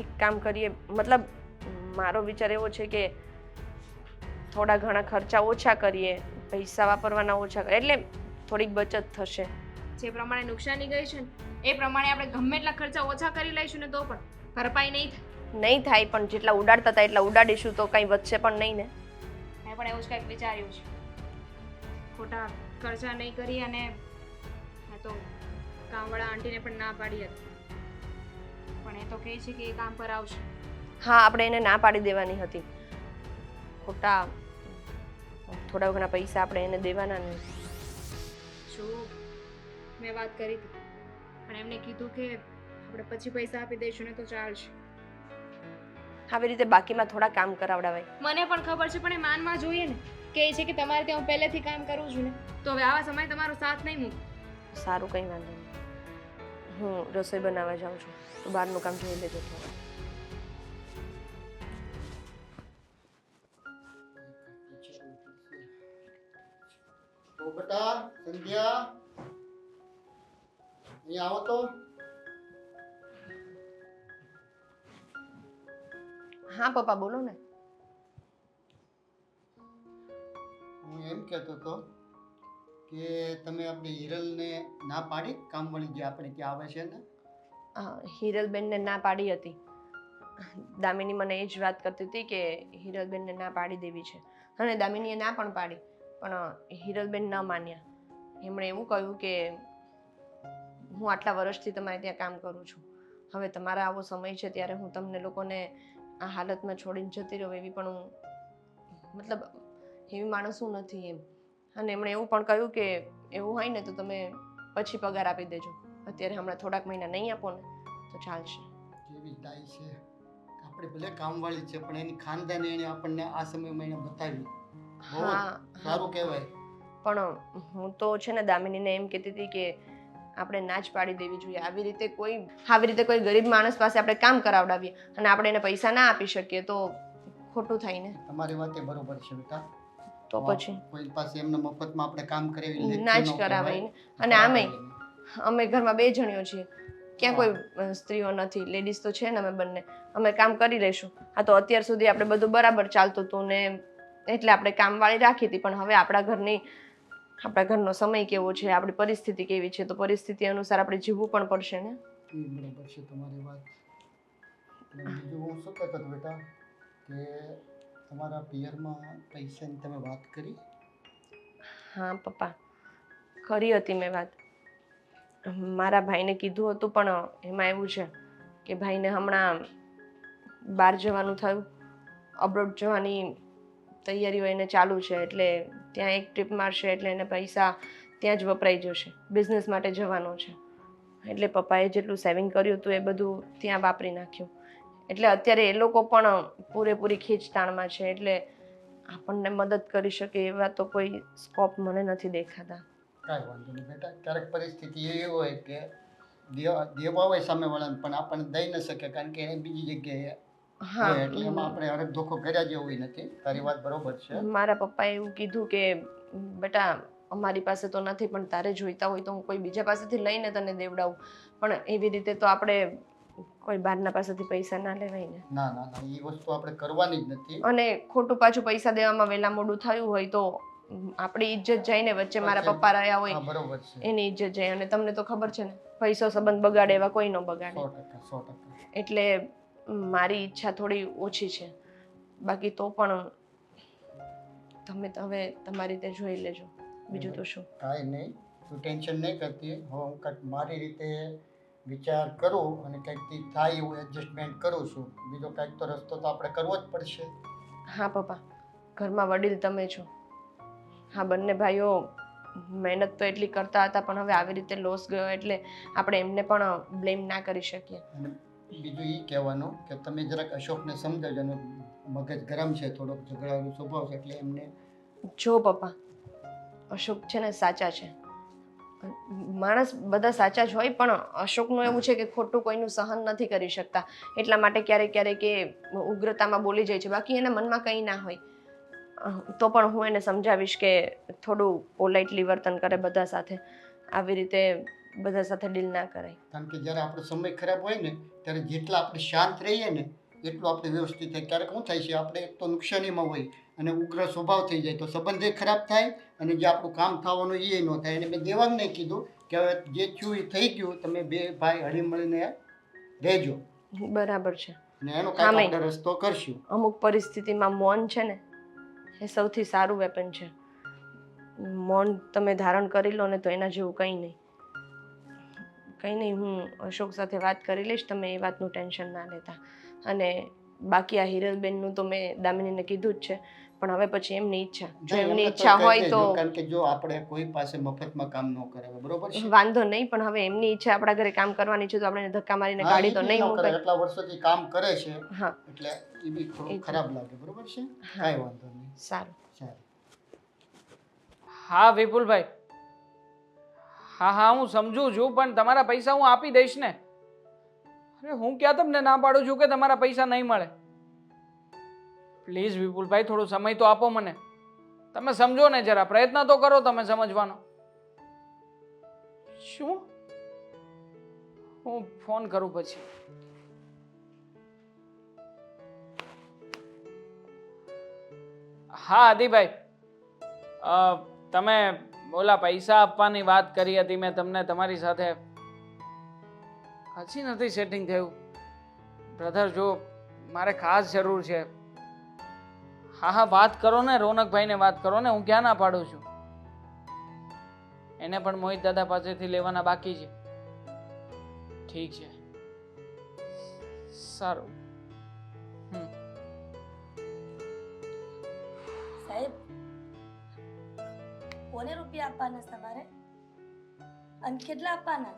Speaker 6: એક કામ કરીએ મતલબ મારો વિચાર એવો છે કે થોડા ઘણા ખર્ચા ઓછા કરીએ પૈસા વાપરવાના ઓછા કરીએ એટલે થોડીક બચત થશે.
Speaker 4: જે પ્રમાણે નુકસાની ગઈ છે ને એ પ્રમાણે આપણે ગમે એટલા ખર્ચા ઓછા કરી લઈશું ને તો પણ ભરપાઈ નહીં થાય.
Speaker 6: નહીં થાય પણ જેટલા ઉડાડતા હતા એટલા ઉડાડીશું તો કંઈ વધશે પણ નહીં ને.
Speaker 4: મેં પણ એવું જ કંઈક વિચાર્યું છે. ખોટા ખર્ચા નહીં કરી અને મેં તો કામવાળા આંટીને પણ ના પાડી હતી, પણ એ તો કહે છે કે એ કામ પર આવશે.
Speaker 6: હા આપણે એને ના પાડી દેવાની હતી. ખોટા થોડા ઘણા પૈસા આપણે એને દેવાના ને.
Speaker 4: શું મેં વાત કરી હતી પણ એમને કીધું કે આપણે પછી પૈસા આપી દઈશું ને તો ચાલશે.
Speaker 6: આવી રીતે બાકીમાં થોડા કામ કરાવડાવાય.
Speaker 4: મને પણ ખબર છે પણ એ માનમાં જોઈએ ને કે છે કે તમારે ત્યાં હું પહેલેથી કામ કરું છું ને તો હવે આવા સમય તમારો સાથ નહીં મૂક.
Speaker 6: સારું કંઈ વાંધો નહીં. હું રસોઈ બનાવવા જાઉં છું તો બહારનું કામ જોઈ લેજો થોડું.
Speaker 3: તો બેટા સંધ્યા અહીંયા આવો તો.
Speaker 6: હા પપ્પા બોલો ને.
Speaker 3: હું એમ કહેતો હતો કે તમે આપણે હિરલને ના પાડી કામવાળી જે આપણે ત્યાં આવે છે ને.
Speaker 6: હિરલબેનને ના પાડી હતી. દામિની મને એ જ વાત કરતી હતી કે હિરલબેનને ના પાડી દેવી છે અને દામિનીએ ના પણ પાડી પણ હિરલબેન ન માન્યા. એમણે એવું કહ્યું કે હું આટલા વર્ષથી તમારે ત્યાં કામ કરું છું, હવે તમારા આવો સમય છે ત્યારે હું તમને લોકોને આ હાલતમાં છોડીને જતી રહું એવી પણ હું મતલબ એવી માણસ હું નથી એમ. અને એમણે એવું પણ કહ્યું કે એવું હોય ને તો તમે પછી પગાર આપી દેજો, અત્યારે હમણાં થોડાક મહિના નહીં આપો ને તો ચાલશે.
Speaker 3: જેવી તાઈ છે આપણે ભલે કામવાળી છે પણ એની ખાનદાને એને આપણને આ સમયમાં એને બતાવી. બહુ
Speaker 6: હા
Speaker 3: સારું કહેવાય.
Speaker 6: પણ હું તો છે ને દામિનીને એમ કહેતી હતી કે આપણે ના જ પાડી દેવી જોઈએ. આવી રીતે કોઈ ગરીબ માણસ પાસે આપણે કામ કરાવડાવીએ અને આપણે એને પૈસા ના આપી શકીએ તો ખોટું થાય ને.
Speaker 3: તમારી વાત એ બરોબર છે બેટા.
Speaker 6: તો પછી
Speaker 3: કોઈ પાસે એમને મફતમાં આપણે કામ કરાવી
Speaker 6: ના જ કરાવાય ને. અને આમેય અમે ઘરમાં 2 જણીઓ છીએ, ક્યાં કોઈ સ્ત્રીઓ નથી, લેડીઝ તો છે ને અમે બંને. અમે કામ કરી લઈશું. આ તો અત્યાર સુધી આપણે બધું બરાબર ચાલતું હતું ને એટલે આપણે કામવાળી રાખી હતી, પણ હવે આપણા ઘરનો સમય કેવો છે, આપણી પરિસ્થિતિ કેવી છે, તો પરિસ્થિતિ અનુસાર આપણે જીવવું પણ પડશે ને.
Speaker 3: એ બરાબર છે તમારી વાત. અને બીજું હું શું કહેતો હતો બેટા કે તમારા પિયરમાં પૈસાની તમે વાત કરી?
Speaker 6: હા પપ્પા, કરી હતી મેં વાત. મારા ભાઈને કીધું હતું, પણ એમાં એવું છે કે ભાઈને હમણાં બહાર જવાનું થયું, અબ્રોડ જવાની તૈયારીઓ એને ચાલુ છે, એટલે ત્યાં એક ટ્રીપ મારશે એટલે એને પૈસા ત્યાં જ વપરાઈ જશે. બિઝનેસ માટે જવાનો છે એટલે પપ્પાએ જેટલું સેવિંગ કર્યું હતું એ બધું ત્યાં વાપરી નાખ્યું. એટલે અત્યારે એ લોકો પણ પૂરેપૂરી ખીચતાણમાં છે, એટલે આપણને મદદ કરી શકે એવા તો કોઈ સ્કોપ મને નથી દેખાતા.
Speaker 3: કાંઈ વાંધો નહીં બેટા. ક્યારેક પરિસ્થિતિ એવી હોય કે દેવા હોય સામેવાળાને પણ આપણને દઈ ન શકે કારણ કે એને બીજી જગ્યાએ હોય, એટલે એમાં આપણે હરખ ધોખો કર્યા જેવું નથી. તારી વાત બરોબર છે.
Speaker 6: મારા પપ્પાએ એવું કીધું કે બેટા અમારી પાસે તો નથી, પણ તારે જોઈતા હોય તો હું કોઈ બીજા પાસેથી લઈને તને દેવડાવું, પણ એવી રીતે તો આપણે કોઈ બહારના પાસેથી પૈસા ના લેવાય ને.
Speaker 3: ના ના ના, એ વસ્તુ આપણે કરવાની જ નથી.
Speaker 6: અને ખોટું પાછું પૈસા દેવામાં વહેલા મોડું થયું હોય તો આપણી ઇજ્જત જાય ને. વચ્ચે મારા પપ્પા રહ્યા હોય
Speaker 3: હા બરોબર છે.
Speaker 6: એની ઇજ્જત જાય, અને તમને તો ખબર છે ને પૈસો સંબંધ બગાડે એવા કોઈ ન બગાડે.
Speaker 3: 100%.
Speaker 6: એટલે મારી ઈચ્છા થોડી ઓછી છે, બાકી તો પણ તમે તો હવે તમારી રીતે જોઈ લેજો. બીજું તો શું.
Speaker 3: કાંઈ નહીં, તું ટેન્શન નહીં કરતી. હવે હું કંઈક મારી રીતે વિચાર કરું અને કંઈક થાય એવું એડજસ્ટમેન્ટ કરું છું. બીજો કંઈક તો રસ્તો તો આપણે કરવો જ પડશે.
Speaker 6: હા પપ્પા, ઘરમાં વડીલ તમે છો. હા, બંને ભાઈઓ મહેનત તો એટલી કરતા હતા, પણ હવે આવી રીતે લોસ ગયો એટલે આપણે એમને પણ બ્લેમ ના કરી શકીએ.
Speaker 3: અને બીજું એ કહેવાનું કે તમે જરાક અશોકને સમજાવજો. એનો મગજ ગરમ છે, થોડોક ઝઘડાનો સ્વભાવ છે, એટલે એમને
Speaker 6: જો પપ્પા, અશોક છે ને સાચા છે. માણસ બધા સાચા જ હોય, પણ અશોકનું એવું છે કે ખોટું કોઈનું સહન નથી કરી શકતા, એટલા માટે ક્યારેક ક્યારેક એ ઉગ્રતામાં બોલી જાય છે. બાકી એના મનમાં કંઈ ના હોય તો પણ હું એને સમજાવીશ કે થોડું પોલાઇટલી વર્તન કરે બધા સાથે. આવી રીતે બધા સાથે ડીલ ના કરાય.
Speaker 3: કારણ કે જ્યારે આપણો સમય ખરાબ હોય ને ત્યારે જેટલા આપણે શાંત રહીએ ને એટલું આપણે વ્યવસ્થિત થાય. ક્યારેક શું થાય છે, આપણે એક તો નુકસાનીમાં હોય અને ઉગ્ર સ્વભાવ થઈ જાય તો સંબંધે ખરાબ થાય અને જે આપણું કામ થવાનું એ ન થાય. અને મેં દેવાંગને કીધું કે હવે જે થયું એ થઈ ગયું, તમે 2 ભાઈ હળી મળીને રહેજો.
Speaker 6: બરાબર છે.
Speaker 3: અને એનો કાંઈક આપણે રસ્તો કરશું.
Speaker 6: અમુક પરિસ્થિતિમાં મૌન છે ને એ સૌથી સારું વેપન છે. મૌન તમે ધારણ કરી લો ને તો એના જેવું કંઈ નહીં. હું અશોક સાથે વાત કરી લઈશ, તમે એ વાતનું ટેન્શન ના લેતા. અને બાકી આ હિરલબેનનું તો મેં દામિનીને કીધું જ છે, પણ હવે પછી એમની ઈચ્છા. જો એમની ઈચ્છા હોય તો
Speaker 3: કારણ કે જો આપણે કોઈ પાસે મફતમાં કામ ન કરાવે, બરોબર છે,
Speaker 6: વાંધો નહીં, પણ હવે એમની ઈચ્છા આપણા ઘરે કામ કરવાની છે તો આપણે એને ધક્કા મારીને ગાડી તો નહીં મૂકે.
Speaker 3: એટલા વર્ષોથી કામ કરે છે
Speaker 6: હા,
Speaker 3: એટલે એ બી થોડું ખરાબ લાગે, બરોબર છે. કાંઈ વાંધો નહીં.
Speaker 6: સારું.
Speaker 2: હા વિપુલભાઈ, હા હું સમજુ છું, પણ તમારા પૈસા હું આપી દઈશ ને. અરે હું ક્યાં તમને ના પાડું છું કે તમારા પૈસા નહીં મળે. પ્લીઝ વિપુલભાઈ, થોડો સમય તો આપો મને. તમે સમજો ને જરા, પ્રયત્ન તો કરો તમે સમજવાનો. શું? હું ફોન કરું પછી. હા આદિભાઈ, તમે ઓલા પૈસા આપવાની વાત કરી હતી મેં તમને, તમારી સાથે હજી નથી સેટિંગ થયું. બ્રધર, જો મારે ખાસ જરૂર છે. હા વાત કરો ને, રોનકભાઈને વાત કરો ને, હું ક્યાં ના પાડું છું. એને પણ મોહિત દાદા પાસેથી લેવાના બાકી છે. ઠીક છે, સારું.
Speaker 5: સાહેબ, કોને રૂપિયા આપવાના છે તમારે અને કેટલા આપવાના?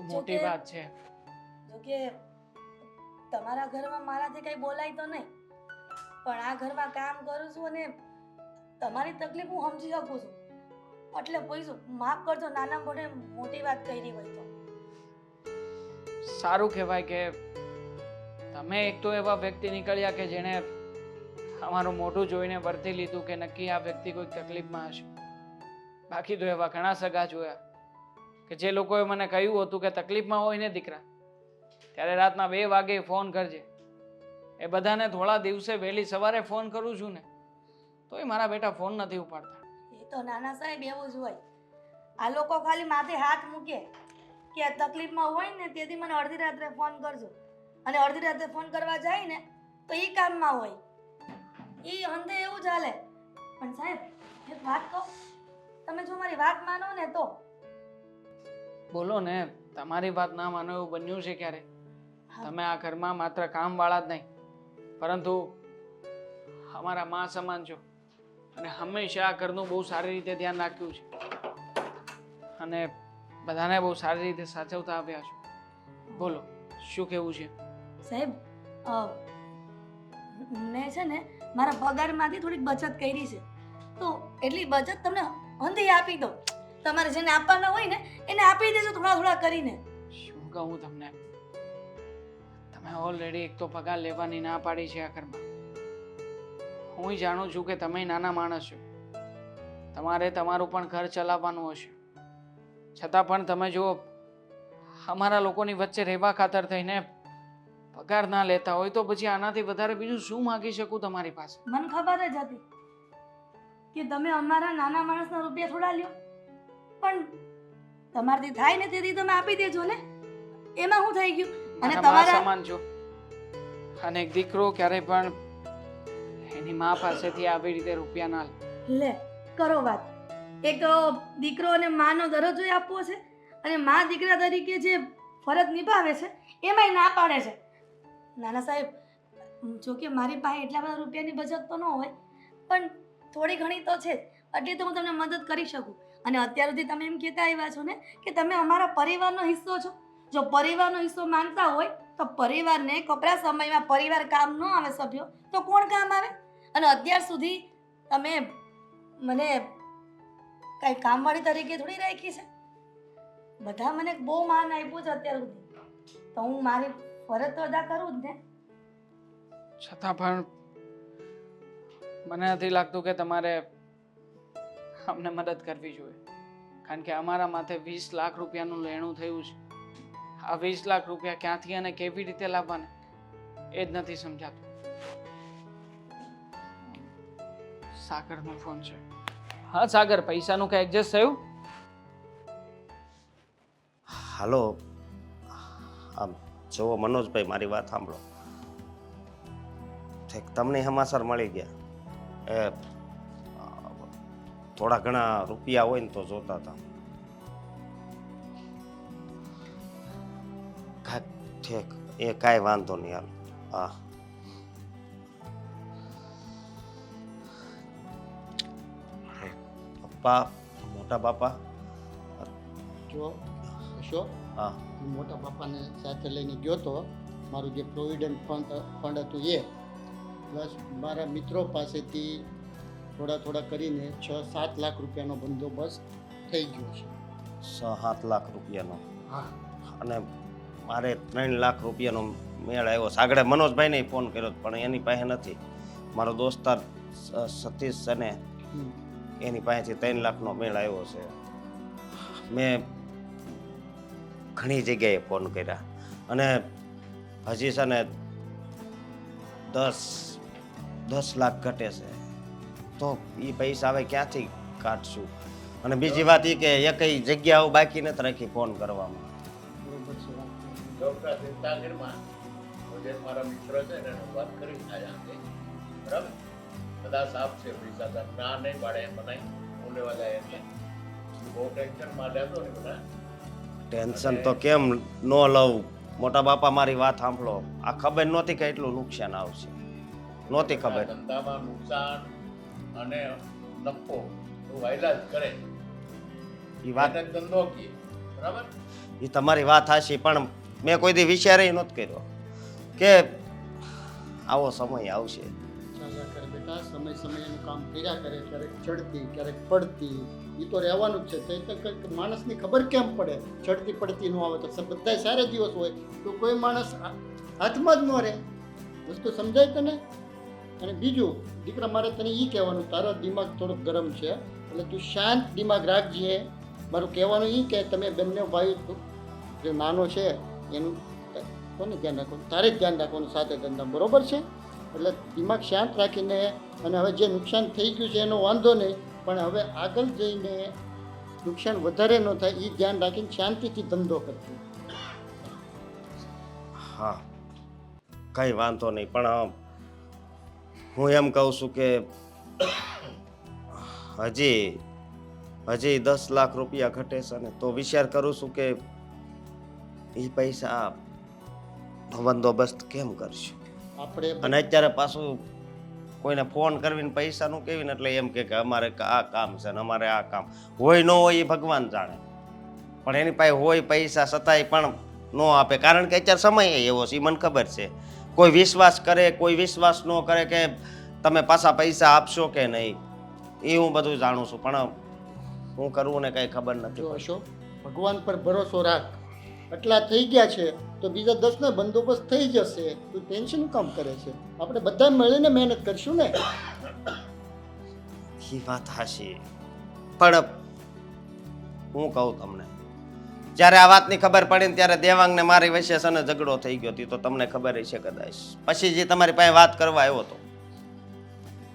Speaker 2: મોટી વાત છે.
Speaker 5: જોકે તમારા ઘરમાં મારાથી કઈ બોલાય તો નહીં, પણ આ ઘરમાં કામ કરું છું અને તમારી તકલીફ હું સમજી શકું છું. એટલે પૂછ્યું. માફ કરજો નાના મોઢે મોટી વાત કરી હોય તો.
Speaker 2: સારું કહેવાય કે તમે એક તો એવા વ્યક્તિ નીકળ્યા કે જેણે અમારું મોઢું જોઈને વર્તી લીધું કે નક્કી આ વ્યક્તિ કોઈક તકલીફમાં હશે. બાકી તો એવા ઘણા સગા જોયા કે જે લોકોએ મને કહ્યું હતું કે તકલીફમાં હોય ને દીકરા ત્યારે રાતના 2 વાગે ફોન કરજે. એ બધાને થોડા દિવસે વહેલી સવારે ફોન કરું છું ને તોય મારા બેટા ફોન નથી ઉપાડતા.
Speaker 5: એ તો નાના સાહેબ એવું જ હોય. આ લોકો ખાલી માથે હાથ મૂકે કે આ તકલીફમાં હોય ને તેથી મને અડધી રાત્રે ફોન કરજો, અને અડધી રાત્રે ફોન કરવા જાય ને તો એ કામમાં હોય. એ અંતે એવું ચાલે. પણ સાહેબ એક વાત કહું, તમે જો મારી વાત માનો ને તો.
Speaker 2: બોલો ને, તમારી વાત ના માનો એવું બન્યું છે ક્યારે? તમે આ ઘરમાં માત્ર કામવાળા જ નહીં પરંતુ અમારા મા સમાન છો અને હંમેશા આ ઘરનું બહુ સારી રીતે ધ્યાન રાખ્યું છે અને બધાને બહુ સારી રીતે સાચવતા આવ્યા છો. બોલો શું કહેવું છે?
Speaker 5: સાહેબ મેં છે ને મારા પગારમાંથી થોડીક બચત કરી છે, તો એટલી બચત તમને અંધી આપી દો. તમારે જેને આપવાના હોય ને એને આપી દેજો થોડા થોડા કરીને.
Speaker 2: શું કહું તમને, તમે ઓલરેડી એક તો પગાર લેવાની ના પાડી છે આ ઘરમાં. હું જાણું છું કે તમે નાના માણસ છો, તમારે તમારું પણ ઘર ચલાવવાનું હશે, છતાં પણ તમે જો અમારા લોકોની વચ્ચે રહેવા ખાતર થઈને પગાર ના લેતા હોય તો પછી આનાથી વધારે બીજું શું માગી શકું તમારી પાસે?
Speaker 5: મને ખબર જ હતી કે તમે અમારા નાના માણસના રૂપિયા થોડા લ્યો, પણ તમારથી થાય ને તેથી તમે આપી દેજો ને, એમાં શું થઈ ગયું? અને
Speaker 2: મારા મા
Speaker 5: તમારા
Speaker 2: સમાન છો અને એક દીકરો ક્યારેય પણ એની મા પાસેથી આવી રીતે રૂપિયા ના લે.
Speaker 5: લે કરો વાત. એક દીકરો અને માનો દરજ્જો આપવો છે, અને મા દીકરા તરીકે જે ફરજ નિભાવે છે એમાંય ના પાડે છે. નાના સાહેબ, જો કે મારી પાસે એટલા બધા રૂપિયાની બચત તો ન હોય, પણ થોડી ઘણી તો છે જ, એટલે તો હું તમને મદદ કરી શકું. અને અત્યાર સુધી તમે એમ કહેતા આવ્યા છો ને કે તમે અમારા પરિવારનો હિસ્સો છો. જો પરિવારનો હિસ્સો માનતા હોય તો પરિવારને કપરા સમયમાં પરિવાર કામ ન આવે સભ્યો તો કોણ કામ આવે? અને અત્યાર સુધી તમે મને કાંઈ કામવાળી તરીકે થોડી રાખી છે. બધા મને બહુ માન આપ્યું છે અત્યાર સુધી, તો હું મારી ફરજ તો અદા કરું જ ને.
Speaker 2: છતાં પણ મને નથી લાગતું કે તમારે અમને મદદ કરવી જોઈએ, કારણ કે અમારા માથે 20 લાખ રૂપિયાનું લેણું થયું છે. આ 20 લાખ રૂપિયા ક્યાંથી અને કેવી રીતે લાવવાના એ જ નથી સમજાતું. સાગરનો ફોન છે. હા સાગર, પૈસાનું કઈ એડજસ્ટ થયું?
Speaker 1: હાલો, આમ જુઓ મનોજભાઈ, મારી વાત સાંભળો. તમને સમાચાર મળી ગયા? એ થોડા ઘણા રૂપિયા હોય ને તો જોતા હતા. ઠીક, એ કાંઈ વાંધો નહીં. હાલ, હા. પપ્પા, મોટા બાપા,
Speaker 3: જો અશોક,
Speaker 1: હા,
Speaker 3: હું મોટા બાપાને સાથે લઈને ગયો તો, મારું જે પ્રોવિડન્ટ ફંડ હતું એ પ્લસ મારા મિત્રો પાસેથી થોડા કરીને 6-7 લાખ રૂપિયાનો બંદોબસ્ત થઈ ગયો છે.
Speaker 1: 6-7 લાખ રૂપિયાનો.
Speaker 3: હા,
Speaker 1: અને મારે 3 લાખ રૂપિયાનો મેળ આવ્યો. સાગડે મનોજભાઈને ફોન કર્યો પણ એની પાસે નથી. મારો દોસ્તાર સતીશ છે ને, એની પાસેથી 3 લાખનો મેળ આવ્યો છે. મેં ઘણી જગ્યાએ ફોન કર્યા અને હજી છે ને 10 લાખ ઘટે છે, તો એ પૈસા હવે ક્યાંથી કાઢશું? અને બીજી વાત એ કે એકઈ જગ્યાઓ બાકી નથી રાખી ફોન કરવામાં.
Speaker 3: બરોબર છે વાત.
Speaker 7: ડોક્ટર સિદ્ધાંતમાં જે મારા મિત્ર છે ને એનો વાત કરી આયા છે, બરાબર? કદાચ આપશે પૈસા, તો ના નહીં પાડે એમ બનાવી હું લેવા જાય એટલે બહુ ટેન્શનમાં લેતો ને બધા.
Speaker 1: ટેન્શન તો કેમ ન લઉં? મોટા બાપા, મારી વાત સાંભળો. આ ખબર નહોતી કે એટલું નુકસાન આવશે, નહોતી ખબર.
Speaker 7: ધંધામાં નુકસાન અને નફો તો વાયલા જ કરે.
Speaker 1: એ વાત,
Speaker 7: એને ધંધો કીએ, બરાબર?
Speaker 1: એ તમારી વાત હાચી, પણ મેં કોઈ દી વિચાર નહોતો કર્યો કે આવો સમય આવશે.
Speaker 3: ચાલ્યા કરે બેટા, સમય સમય એનું કામ કર્યા કરે, ક્યારેક ચડતી ક્યારેક પડતી, એ તો રહેવાનું જ છે. તો એ તો કંઈક માણસની ખબર કેમ પડે? ચડતી પડતી ન આવે તો બધાય સારા દિવસ હોય તો કોઈ માણસ હાથમાં જ ન રહે. વસ્તુ સમજાય તને? અને બીજું દીકરા, મારે તને એ કહેવાનું, તારો દિમાગ થોડોક ગરમ છે એટલે તું શાંત દિમાગ રાખજે. મારું કહેવાનું એ કે તમે બંને ભાઈ, જે નાનો છે એનું કોને ધ્યાન રાખવાનું? તારે જ ધ્યાન રાખવાનું સાથે ધંધા, બરોબર છે? એટલે દિમાગ શાંત રાખીને, અને હવે જે નુકસાન થઈ ગયું છે એનો વાંધો નહીં, પણ હવે આગળ જઈને નુકસાન વધારે ન થાય એ ધ્યાન રાખીને શાંતિથી ધંધો કરજો.
Speaker 1: હા, કંઈ વાંધો નહીં. પણ હું એમ કહું છું કે હજી 10 લાખ રૂપિયા ઘટે છે ને, તો વિચાર કરું છું કે એ પૈસા બંદોબસ્ત કેમ કરશું.
Speaker 3: આપણે
Speaker 1: અને અત્યારે પાછું કોઈને ફોન કરીને પૈસાનું કેવીને એટલે એમ કે અમારે આ કામ છે ને અમારે આ કામ હોય ન હોય એ ભગવાન જાણે, પણ એની પાસે હોય પૈસા છતાંય પણ ન આપે. કારણ કે અત્યારે સમય એવો છે, મને ખબર છે. કોઈ વિશ્વાસ કરે, કોઈ વિશ્વાસ ન કરે કે તમે પાછા પૈસા આપશો કે નહીં, એ હું બધું જાણું છું, પણ હું કરવું ને કંઈ ખબર નથી.
Speaker 3: જો અશોક, ભગવાન પર ભરોસો રાખ. આટલા થઈ ગયા છે તો બીજા 10 ને બંદોબસ્ત થઈ જશે. તું ટેન્શન કામ કરે છે? આપણે બધા મળીને મહેનત કરશું ને.
Speaker 1: એ વાત હાશી, પણ હું કહું તમને, જ્યારે આ વાતની ખબર પડી ને ત્યારે દેવાંગને મારી વચ્ચે છે ને ઝઘડો થઈ ગયો હતો, તો તમને ખબર છે કદાચ. પછી જે તમારી પાસે વાત કરવા આવ્યો હતો,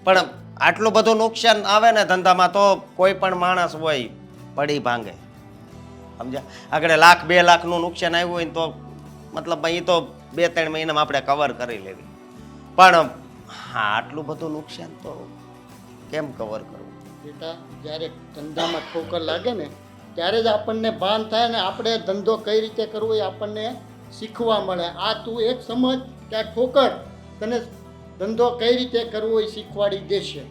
Speaker 1: પણ આટલું બધું નુકસાન આવે ને ધંધામાં તો કોઈ પણ માણસ હોય પડી ભાંગે, સમજ્યા? આગળ 1 લાખ 2 લાખનું નુકસાન આવ્યું હોય ને તો મતલબ એ તો 2-3 મહિનામાં આપણે કવર કરી લેવી, પણ હા આટલું બધું નુકસાન તો કેમ કવર કરવું?
Speaker 3: બેટા, જ્યારે ધંધામાં ઠોકર લાગે ને ત્યારે જ આપણને ભાન થાય ને આપણે ધંધો કઈ રીતે કરવો એ આપણને શીખવા મળે. આ તું એક સમજ કે આ ઠોકર તને ધંધો કઈ રીતે કરવો એ શીખવાડી દેશે.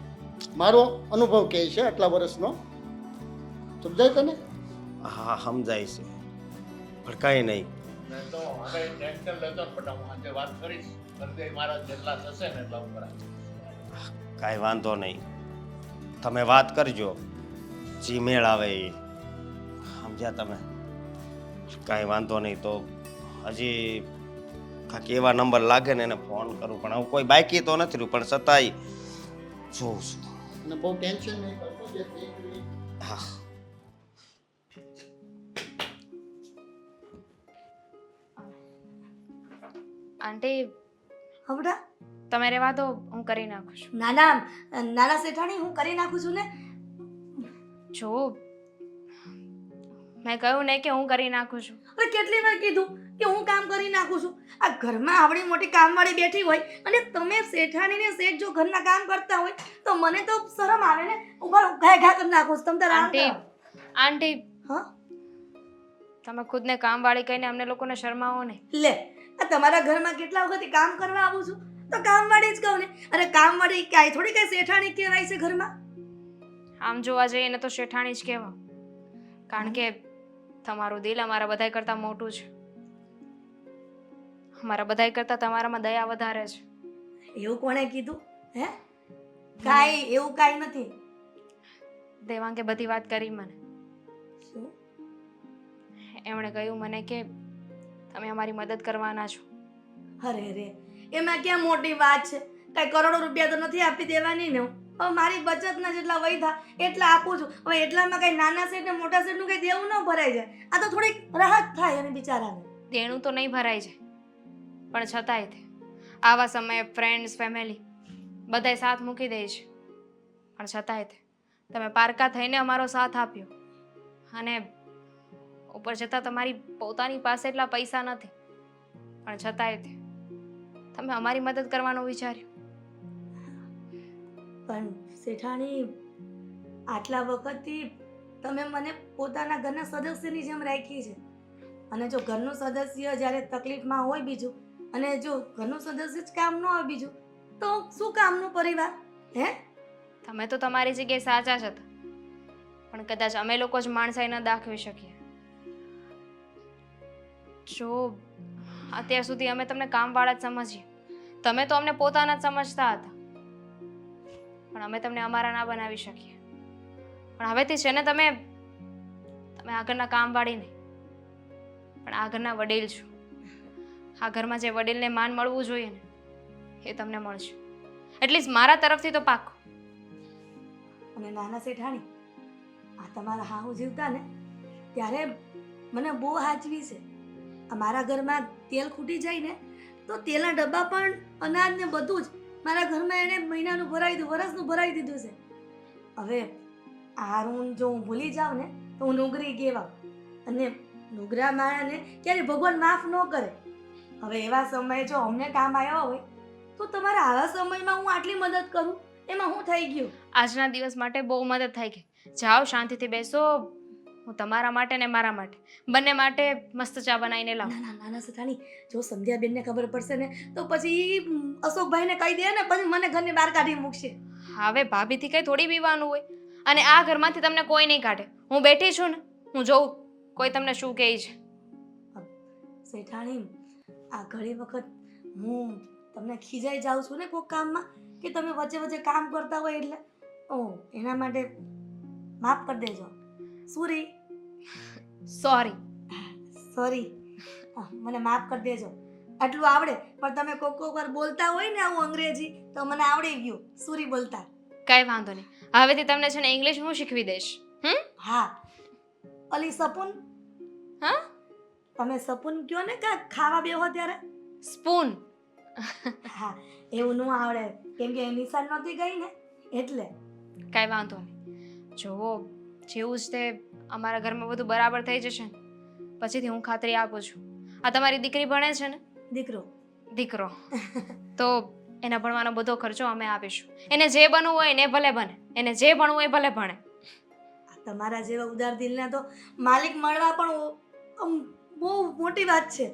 Speaker 3: મારો અનુભવ કહે છે આટલા વર્ષનો. સમજાય તને?
Speaker 1: હા સમજાય છે, પણ કંઈ નહીં.
Speaker 7: મેં તો હવે ટેન્શન લેતો ને બેટા, હું આજે વાત કરીશ. કરી મારા જેટલા થશે ને એટલા હું કરાવીશ.
Speaker 1: કાંઈ વાંધો નહીં, તમે વાત કરજો, જી મેળ આવે એ. સમજ્યા તમે? કાંઈ વાંધો નહીં. તો હજી કાંઈક એવા નંબર લાગે ને એને ફોન કરું, પણ હું કોઈ બાકી તો નથી રહ્યું, પણ છતાંય જોઉં છું.
Speaker 3: અને બહુ ટેન્શન નહીં કરતો, જે થઈ ગયું એ.
Speaker 1: હા
Speaker 4: આંટી,
Speaker 5: હમણાં
Speaker 4: તમે રહેવા દો, હું કરી નાખું છું.
Speaker 5: નાના શેઠાણી, હું કરી નાખું છું ને.
Speaker 4: જો મેં કહ્યું ને કે હું કરી નાખું છું.
Speaker 5: અરે કેટલી વાર કીધું કે હું કામ કરી નાખું છું. આ ઘરમાં આવડી મોટી કામવાળી બેઠી હોય અને તમે શેઠાણી ને શેઠ જો ઘરના કામ કરતા હોય તો મને તો શરમ આવે ને. ઉપર ઘા કરી નાખું છું. તમે તારા
Speaker 4: આંટી, આંટી,
Speaker 5: હા
Speaker 4: તમે ખુદને કામવાળી કહીને અમને લોકોને શરમાવો ને.
Speaker 5: લે, આ તમારા ઘરમાં કેટલા વખત કામ કરવા આવું છું તો કામવાળી જ કહું ને. અરે કામવાળી કાંઈ થોડી કઈ શેઠાણી કહેવાય છે ઘરમાં.
Speaker 4: આમ જોવા જઈએ ને તો શેઠાણી જ કહેવા, કારણ કે તમારું દિલ અમારા બધાય કરતાં મોટું છે. અમારા બધાય કરતાં તમારામાં દયા વધારે છે.
Speaker 5: એવું કોણે કીધું? હે, કાંઈ એવું કાંઈ નથી.
Speaker 4: દેવાંગે બધી વાત કરી મને.
Speaker 5: શું?
Speaker 4: એમણે કહ્યું મને કે તમે અમારી મદદ કરવાના છો.
Speaker 5: અરે રે, એમાં ક્યાં મોટી વાત છે? કાંઈ કરોડો રૂપિયા તો નથી આપી દેવાની ને. હવે મારી બચતના જેટલા વૈધા એટલા આપું છું. હવે એટલામાં કાંઈ નાના સેટ ને મોટા સેટનું કંઈ દેવું ન ભરાઈ જાય. આ તો થોડીક રાહત થાય અને બિચારાને.
Speaker 4: દેણું તો નહીં ભરાય છે, પણ છતાંય તે આવા સમયે ફ્રેન્ડ્સ, ફેમિલી બધાય સાથ મૂકી દે છે, પણ છતાંય તે તમે પારકા થઈને અમારો સાથ આપ્યો. અને ઉપર છતાં તમારી પોતાની પાસે એટલા પૈસા નથી, પણ છતાંય તે તમે અમારી મદદ કરવાનું વિચાર્યું.
Speaker 5: પણ શેઠાણી, આટલા વખતથી તમે મને પોતાના ઘરના સદસ્યની જેમ રાખી છે. અને જો ઘરનું સદસ્ય જ્યારે તકલીફમાં હોય બીજું, અને જો ઘરનું સદસ્ય જ કામ ન હોય બીજું, તો શું કામનું પરિવાર? હે,
Speaker 4: તમે તો તમારી જગ્યાએ સાચા જ હતા, પણ કદાચ અમે લોકો જ માણસાઈ ન દાખવી શકીએ. જો અત્યાર સુધી અમે તમને કામવાળા જ સમજીએ, તમે તો અમને પોતાના જ સમજતા હતા. પણ અમે તમને અમારા ના બનાવી શકીએ. પણ હવેથી છે ને તમે આ ઘરના કામવાળી નહીં, પણ આ ઘરના વડીલ છો. આ ઘરમાં જે વડીલને માન મળવું જોઈએ ને એ તમને મળશે. એટલીસ્ટ મારા તરફથી તો પાક્કું.
Speaker 5: અને નાના શેઠાણી, આ તમારા હાહુ જીવતા ને ત્યારે મને બહુ હાચવી છે. આ મારા ઘરમાં તેલ ખૂટી જાય ને તો તેલના ડબ્બા પણ અનાજ ને બધું જ મારા ઘરમાં એણે મહિનાનું ભરાવી દીધું, વરસનું ભરાવી દીધું છે. હવે આ ઋણ જો હું ભૂલી જાઉં ને તો હું નુગરી કહેવાઉં, અને નુગરા માણસને ક્યારે ભગવાન માફ ન કરે. હવે એવા સમયે જો અમને કામ આવ્યા હોય તો તમારા આવા સમયમાં હું આટલી મદદ કરું એમાં હું થઈ ગયું.
Speaker 4: આજના દિવસ માટે બહુ મદદ થઈ ગઈ. જાઓ શાંતિથી બેસો. હું તમારા માટે ને મારા માટે બંને માટે મસ્ત ચા બનાવીને લાવું.
Speaker 5: ના ના નાના શેઠાણી, જો સંધ્યાબેનને ખબર પડશે ને તો પછી અશોકભાઈને કહી દે ને પછી મને ઘરની બહાર કાઢી મૂકશે.
Speaker 4: હવે ભાભીથી કઈ થોડી પીવાનું હોય, અને આ ઘરમાંથી તમને કોઈ નહીં કાઢે. હું બેઠી છું ને, હું જોઉં કોઈ તમને શું કહે છે.
Speaker 5: શેઠાણી, આ ઘણી વખત હું તમને ખીજાઈ જાઉં છું ને કોઈ કામમાં, કે તમે વચ્ચે વચ્ચે કામ કરતા હોય એટલે એના માટે માફ કરી દેજો.
Speaker 4: સોરી.
Speaker 5: મને માફ કરી દેજો. આટલું આવડે, પણ તમે કોક વાર બોલતા હોય ને આવું અંગ્રેજી તો મને આવડી ગયું સુરી બોલતા.
Speaker 4: કઈ વાંધો નહીં, હવેથી તમને છે ને ઇંગ્લિશ હું શીખવી દઈશ.
Speaker 5: હા, અલી સપૂન.
Speaker 4: હા,
Speaker 5: તમે સપૂન કયો ને કે ખાવા બેહો ત્યારે
Speaker 4: સ્પૂન.
Speaker 5: હા, એવું ન આવડે કેમ કે નિશાન નહોતી ગઈ ને એટલે.
Speaker 4: કઈ વાંધો નહીં, જુઓ જેવું જ તે અમારા ઘરમાં બધું બરાબર થઈ જશે ને પછીથી હું ખાતરી આપું છું, આ તમારી દીકરી ભણે છે ને, દીકરો તો એના ભણવાનો બધો ખર્ચો અમે આપીશું. એને જે બનવું હોય ને ભલે બને, એને જે ભણવું હોય ભલે ભણે.
Speaker 5: તમારા જેવા ઉદાર દિલના તો માલિક મળવા પણ બહુ મોટી વાત છે.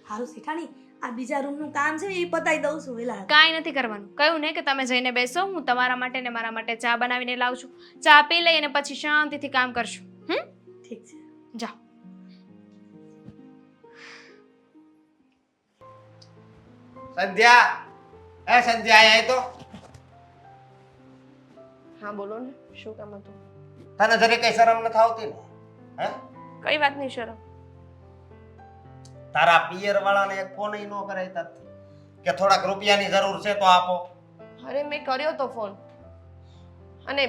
Speaker 5: હારું શેઠાણી, આ બીજા રૂમનું કામ છે એ પતાવી દઉં છું. વેલા
Speaker 4: કાંઈ નથી કરવાનું, કહ્યું ને કે તમે જઈને બેસો, હું તમારા માટે ને મારા માટે ચા બનાવીને લાવું છું. ચા પી લઈ અને પછી શાંતિથી કામ કરશું.
Speaker 5: ઠીક છે,
Speaker 4: જાઓ.
Speaker 1: સંધ્યા, સંધ્યા આય તો.
Speaker 6: હા બોલો ને, શું કામ હતું?
Speaker 1: તને જરી કઈ શરમ નથી આવતી ને? હે?
Speaker 6: કઈ વાતની શરમ?
Speaker 1: તારા પિયર વાળાને એક ફોન ય ન કરાય તારથી કે થોડાક રૂપિયાની જરૂર છે તો આપો.
Speaker 6: અરે મેં કર્યો તો ફોન, અને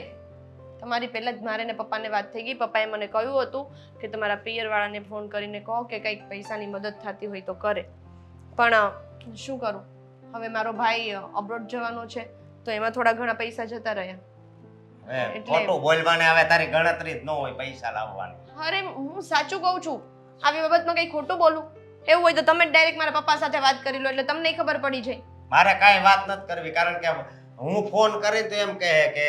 Speaker 6: તમારી પહેલા જ મારે ને પપ્પાને વાત થઈ ગઈ. પપ્પાએ મને કહ્યું હતું કે તમારા પિયર વાળાને ફોન કરીને કહો કે કંઈક પૈસાની મદદ થતી હોય તો કરે. પણ શું કરું, હવે મારો ભાઈ અબ્રોડ જવાનો છે તો એમાં થોડા ઘણા પૈસા જતા રહ્યા.
Speaker 1: ખોટું બોલવાને હવે તારી ગણતરી જ ન હોય પૈસા લાવવાની.
Speaker 6: અરે હું સાચું કહું છું, આવી બાબતમાં કંઈ ખોટું બોલું એવું હોય તો તમે ડાયરેક્ટ મારા પપ્પા સાથે વાત કરી લો એટલે તમને ખબર પડી જાય.
Speaker 1: મારે કાંઈ વાત નથી કરવી, કારણ કે હું ફોન કરી તો એમ કહે કે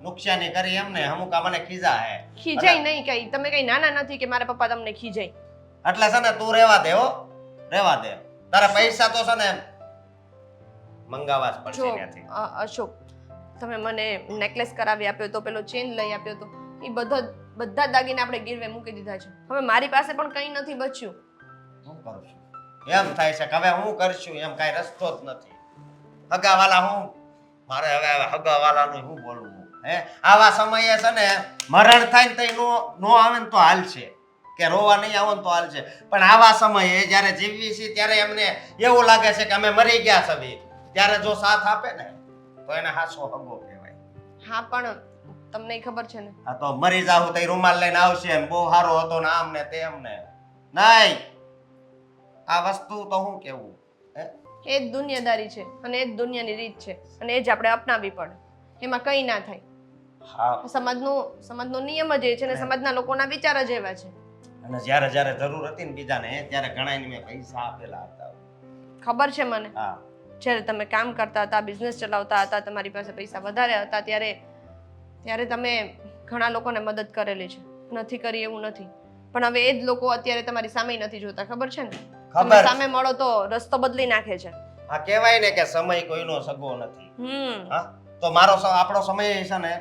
Speaker 1: નુકસાની કરી એમને અમુકા મને ખીજા હે.
Speaker 6: ખીજાય નહીં કઈ, તમે કઈ નાના નથી કે મારા પપ્પા તમને ખીજાય.
Speaker 1: એટલે છે ને તું રહેવા દે, હો રહેવા દે. તારા પૈસા તો છે ને મંગાવવા જ પડશે ત્યાંથી.
Speaker 6: અશોક, તમે મને નેકલેસ કરાવી આપ્યો તો, પેલો ચેન લઈ આપ્યો તો, એ બધા દાગીને આપણે ગીરવે મૂકી દીધા છે. હવે મારી પાસે પણ કંઈ નથી બચ્યું.
Speaker 1: શું કરું છું એમ થાય છે કે હવે હું કરશું એમ કાંઈ રસ્તો જ નથી. હગાવાલા હું મારે હવે હગાવાલાનું શું બોલવું? હે, આવા સમયે છે ને મરણ થાય ને તો નો આવે ને તો હાલશે, કે રોવા નહીં આવો ને તો હાલશે. પણ આવા સમયે જ્યારે જીવવી છે ત્યારે એમને એવું લાગે છે કે અમે મરી ગયા છે, ત્યારે જો સાથ આપે ને તો એને હાસો હગો કહેવાય.
Speaker 6: હા પણ તમને ખબર છે ને,
Speaker 1: આ તો મરી જાવ તો રૂમાલ લઈને આવશે ને બહુ સારો હતો ને આમ ને તેમ ને. નહીં, આ વસ્તુ તો હું કેવું,
Speaker 6: એ જ દુનિયાદારી છે અને એ જ દુનિયાની રીત છે અને એ જ આપણે અપનાવવી પડે, એમાં કંઈ ના થાય.
Speaker 1: હા,
Speaker 6: સમાજનો નિયમ જ એ છે ને સમાજના લોકોના વિચાર જ એવા છે.
Speaker 1: અને જ્યારે જ્યારે જરૂર હતી ને બીજાને ત્યારે ઘણાને મેં પૈસા આપેલા હતા.
Speaker 6: ખબર છે મને,
Speaker 1: હા,
Speaker 6: જ્યારે તમે કામ કરતા હતા, બિઝનેસ ચલાવતા હતા, તમારી પાસે પૈસા વધારે હતા, ત્યારે તમે ઘણા લોકોને મદદ કરેલી છે, નથી કરી એવું નથી. પણ હવે એ જ લોકો અત્યારે તમારી સામે નથી જોતા, ખબર છે ને? તમે સામે મળો તો રસ્તો બદલી નાખે છે.
Speaker 1: આ કહેવાય ને કે સમય કોઈનો સગો નથી. હા, તો આપણો સમય છે ને,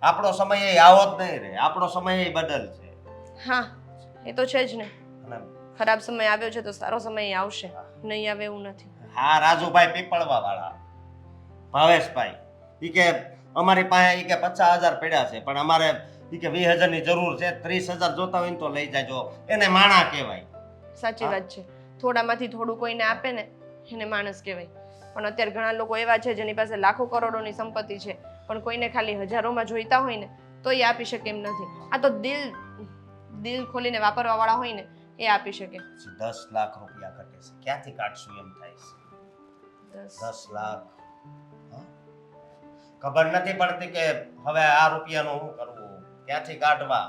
Speaker 1: આપણો સમય આવો જ નહીં રહે, આપણો સમય બદલ છે.
Speaker 6: હા, એ તો છે જ ને.
Speaker 1: અને
Speaker 6: ખરાબ સમય આવ્યો છે તો સારો સમય આવશે, નહીં આવે એવું નથી.
Speaker 1: હા, રાજુભાઈ પીપળવા વાળા ભાવેશભાઈ ઈ કે અમારી પાસે ઈ કે 50,000 પડ્યા છે પણ અમારે ઈ કે 20,000ની જરૂર છે, 30,000 જોતા હોય ને તો લઈ જાજો. એને માણા કહેવાય.
Speaker 6: સાચી વાત છે. થોડામાંથી થોડું કોઈને આપે ને એને માણસ કહેવાય. પણ અત્યારે ઘણા લોકો એવા છે જેની પાસે લાખો કરોડોની સંપત્તિ છે પણ કોઈને ખાલી હજારોમાં જોઈતા હોય ને તો એ આપી શકે એમ નથી. આ તો દિલ ખોલીને વાપરવા વાળા હોય ને એ આપી શકે.
Speaker 1: 10 લાખ રૂપિયા ઘટે છે, ક્યાંથી કાઢશું એમ થાય છે. 10 લાખ. હા? ખબર નથી પડતી કે હવે આ રૂપિયાનું શું કરવું, ક્યાંથી કાઢવા.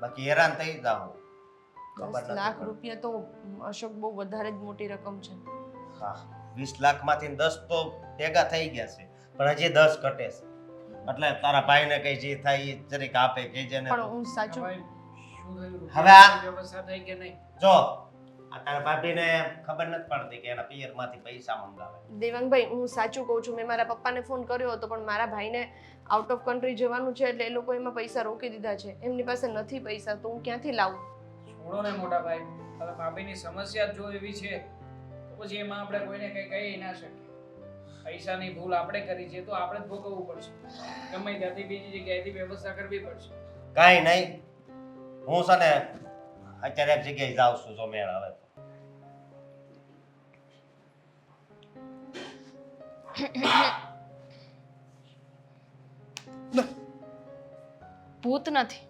Speaker 1: બાકી હેરાન થઈ જાવ.
Speaker 6: 10 લાખ રૂપિયા તો અશોક બહુ વધારે જ મોટી રકમ છે.
Speaker 1: હા, 20 લાખમાંથી 10 તો ભેગા થઈ ગયા છે પણ હજી 10 ઘટે છે. એટલે તારા ભાઈને કઈ જે થાય એ જરીક આપે કહેજે ને.
Speaker 6: પણ હું સાચું
Speaker 2: ભાઈ, શું થયું?
Speaker 1: હવે આ-
Speaker 2: વ્યવસ્થા થઈ કે નહીં?
Speaker 1: જો આ તારા ભાભીને ખબર નથી પડતી કે એના પિયરમાંથી પૈસા મંગાવે.
Speaker 6: દેવાંગભાઈ, હું સાચું કહું છું. મેં મારા પપ્પાને ફોન કર્યો હતો પણ મારા ભાઈને આઉટ ઓફ કન્ટ્રી જવાનું છે એટલે એ લોકો એમાં પૈસા રોકી દીધા છે. એમની પાસે નથી પૈસા તો હું ક્યાંથી લાવું?
Speaker 2: છોડો ને મોટા ભાઈ, હવે ભાભીની સમસ્યા જ જો એવી છે તો પછી એમાં આપણે કોઈને કંઈ કહી ના શકીએ. પૈસાની ભૂલ આપણે કરી છે તો આપણે જ ભોગવવું પડશે. ગમે ત્યાંથી બીજી જગ્યાએથી વ્યવસ્થા કરવી પડશે.
Speaker 1: કાંઈ નહીં, હું છે ને અત્યારે એક જગ્યાએ જાઉં છું જો મેળ આવે તો.
Speaker 4: ભૂત નથી,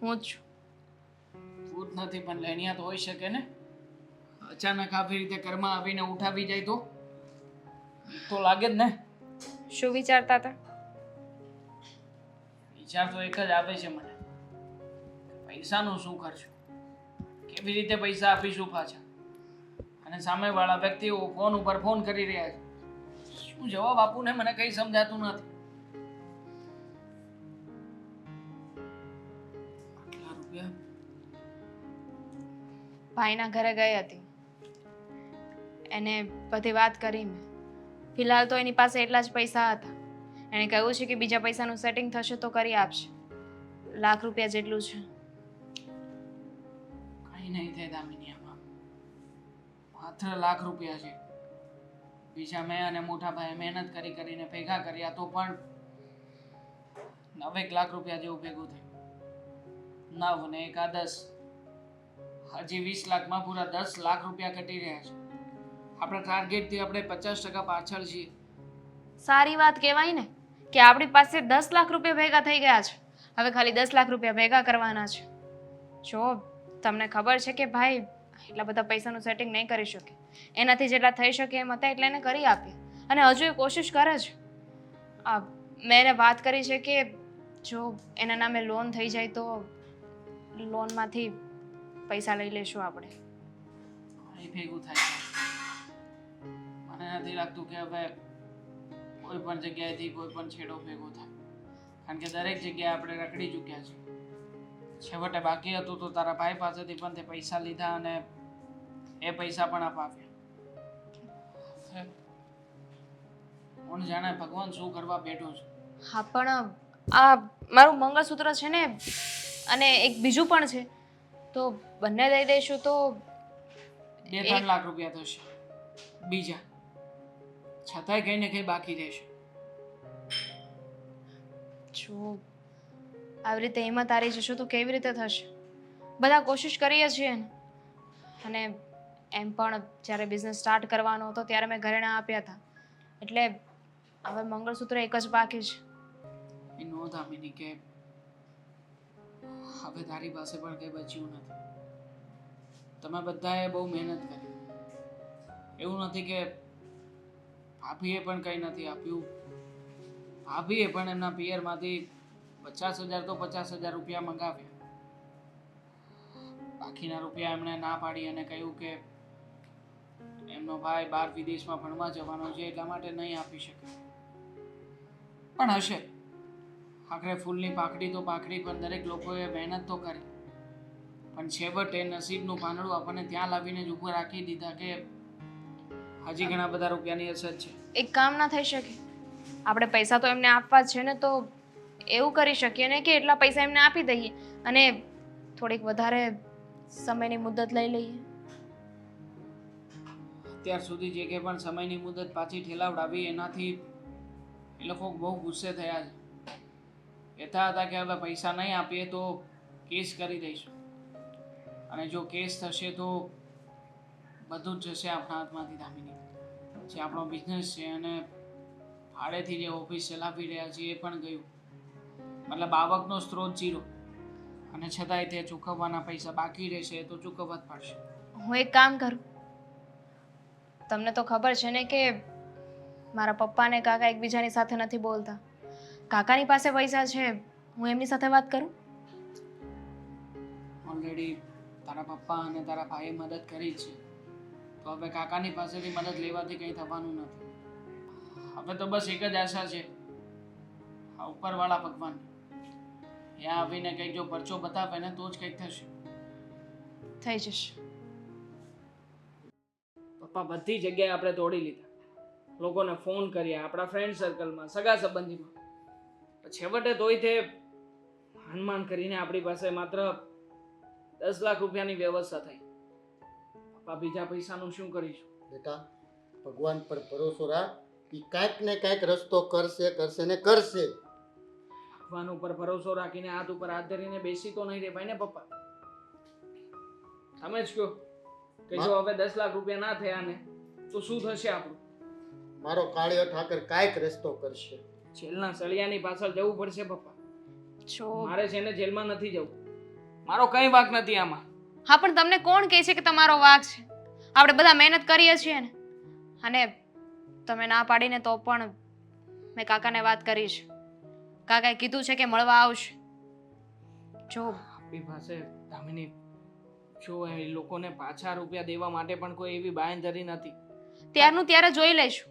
Speaker 4: હું જ છું.
Speaker 2: ભૂત નથી પણ લેણિયા તો હોઈ શકે ને. અચાનક આવી રીતે ઘરમાં આવીને ઉઠાવી જાય તો લાગે જ ને.
Speaker 4: શું વિચારતા હતા?
Speaker 2: વિચાર તો એક જ આવે છે મને, પૈસાનું શું કરશું, કેવી રીતે પૈસા આપીશું પાછા. અને સામેવાળા વ્યક્તિઓ ફોન ઉપર ફોન કરી રહ્યા છે, શું જવાબ આપું ને મને કંઈ સમજાતું નથી. આટલા રૂપિયા
Speaker 4: ભાઈના ઘરે ગઈ હતી, એને બધી વાત કરી મેં. ફિલહાલ તો એની પાસે એટલા જ પૈસા હતા. એણે કહ્યું છે કે બીજા પૈસાનું સેટિંગ થશે તો કરી આપશે. ₹1 લાખ જેટલું છે.
Speaker 2: કંઈ નહીં થાય દામિનીયામાં, માત્ર ₹1 લાખ છે. બીજા મેં અને મોટા ભાઈએ મહેનત કરીને ભેગા કર્યા તો પણ 9 લાખ રૂપિયા જેવું ભેગું થયું. 9 ને 1 10, હજી 20 લાખમાં પૂરા 10 લાખ રૂપિયા ઘટી રહ્યા છે. આપણા ટાર્ગેટથી આપણે 50% પાછળ છીએ.
Speaker 4: સારી વાત કહેવાય ને કે આપણી પાસે 10 લાખ રૂપિયા ભેગા થઈ ગયા છે. હવે ખાલી 10 લાખ રૂપિયા ભેગા કરવાના છે. જો તમને ખબર છે કે ભાઈ એટલા બધા પૈસાનું સેટિંગ નહીં કરી શકે. એનાથી જેટલા થઈ શકે એમ હતા એટલે એને કરી આપીએ અને હજુ એ કોશિશ કરે છે. મેં એને વાત કરી છે કે જો એના નામે લોન થઈ જાય તો લોનમાંથી પૈસા લઈ લેશું આપણે.
Speaker 2: એ ભેગું થાય છે. મને નથી લાગતું કે હવે કોઈ પણ જગ્યાએથી કોઈ પણ છેડો ભેગો થાય, કારણ કે દરેક જગ્યાએ આપણે રખડી ચૂક્યા છે. છેવટે બાકી હતું તો તારા ભાઈ પાસેથી પણ તે પૈસા લીધા અને એ પૈસા પણ અપાવ્યા. કોણ જાણે ભગવાન શું કરવા બેઠો છે.
Speaker 4: હા પણ આ મારું મંગળસૂત્ર છે ને અને એક બીજું પણ છે તો બંને લઈ દઈશું તો
Speaker 2: 2-3 લાખ રૂપિયા થશે બીજા, છતાંય કંઈ ને કંઈ બાકી રહેશે.
Speaker 4: જો આવી રીતે હિંમત હારી જશો તો કેવી રીતે થશે? બધા કોશિશ કરીએ છીએ ને. અને એમ પણ જ્યારે બિઝનેસ સ્ટાર્ટ કરવાનો હતો ત્યારે મેં ઘરેણાં આપ્યા હતા એટલે હવે મંગળસૂત્ર એક જ બાકી છે.
Speaker 2: એ નો દામિની કે હવે તારી પાસે પણ કંઈ બચ્યું નથી. તમે બધાએ બહુ મહેનત કરી. એવું નથી કે ભાભીએ પણ કંઈ નથી આપ્યું. ભાભીએ પણ એમના પિયરમાંથી 50,000 તો 50,000 રૂપિયા મંગાવ્યા. બાકીના રૂપિયા એમણે ના પાડી અને કહ્યું કે એમનો ભાઈ બહાર વિદેશમાં ભણવા જવાનો છે એટલા માટે નહીં આપી શકે. પણ હશે, આખરે ફૂલની પાકડી તો પાકડી, પણ દરેક લોકોએ મહેનત તો કરી. પણ છેવટે નસીબનું પાંદડું આપણને ત્યાં લાવીને જ ઊભું રાખી દીધા કે હજી ઘણા બધા રૂપિયાની અછત છે.
Speaker 4: એક કામ ના થઈ શકે? આપણે પૈસા તો એમને આપવા જ છે ને, તો એવું કરી શકીએ ને કે એટલા પૈસા એમને આપી દઈએ અને થોડીક વધારે સમયની મુદત લઈ લઈએ.
Speaker 2: અત્યાર સુધી જે કંઈ પણ સમયની મુદત પાછી ઠેલાવડાવી એનાથી એ લોકો બહુ ગુસ્સે થયા છે. કહેતા હતા કે હવે પૈસા નહીં આપીએ તો કેસ કરી દઈશું, અને જો કેસ થશે તો બધું જ જશે આપણા હાથમાંથી દામિની. જે આપણો બિઝનેસ છે અને ભાડેથી જે ઓફિસ ચલાવી રહ્યા છીએ એ પણ ગયું. મતલબ આવકનો સ્ત્રોત ઝીરો, અને છતાંય તે ચૂકવવાના પૈસા બાકી રહેશે તો ચૂકવવા જ પડશે.
Speaker 4: હું એક કામ કરું, તમને તો ખબર છે ને કે મારા પપ્પા અને કાકા એકબીજાની સાથે નથી બોલતા. કાકાની પાસે પૈસા છે, હું એમની સાથે વાત કરું.
Speaker 2: ઓલરેડી તારા પપ્પા અને તારા ભાઈએ મદદ કરી જ છે, તો હવે કાકાની પાસેથી મદદ લેવાથી કંઈ થવાનું નથી. હવે તો બસ એક જ આશા છે, આ ઉપરવાળા ભગવાન ત્યાં આવીને કંઈક જો પરચો બતાવે ને તો જ કંઈક થશે.
Speaker 4: થઈ જશે.
Speaker 2: પપ્પા બધી જગ્યાએ આપણે તોડી લીધા, લોકોને ફોન કર્યા, આપણા ફ્રેન્ડ સર્કલમાં, સગા સંબંધીમાં, છેવટે તોય તે હનુમાન કરીને આપણી પાસે માત્ર 10 લાખ રૂપિયાની વ્યવસ્થા થઈ. પપ્પા બીજા પૈસાનું શું કરીશું?
Speaker 3: બેટા, ભગવાન પર ભરોસો રાખ, એ કાંઈક ને કાંઈક રસ્તો કરશે ને કરશે.
Speaker 2: ભગવાન ઉપર ભરોસો રાખીને હાથ ઉપર હાથ ધરીને બેસી તો નહીં રહેવાય ને પપ્પા. તમે જ કહો કે જો હવે 10 લાખ રૂપિયા ના થયા ને તો શું થશે આપણું?
Speaker 3: મારો કાળિયો ઠાકર કાંઈક રસ્તો કરશે.
Speaker 2: જેલના સળિયાની પાછળ જવું પડશે પપ્પા.
Speaker 4: જો
Speaker 2: મારે છે ને જેલમાં નથી જવું, મારો કઈ વાંક નથી આમાં.
Speaker 4: હા, પણ તમને કોણ કહે છે કે તમારો વાંક છે? આપણે બધા મહેનત કરીએ છીએ ને. અને તમે ના પાડીને તો પણ મેં કાકાને વાત કરી છે. કાકાએ કીધું છે કે મળવા આવશે. જો
Speaker 2: આપણી પાસે દામિની, જો એ લોકોને પાછા રૂપિયા દેવા માટે પણ કોઈ એવી બાંયધરી નથી.
Speaker 4: ત્યારનું ત્યારે જોઈ લઈશું.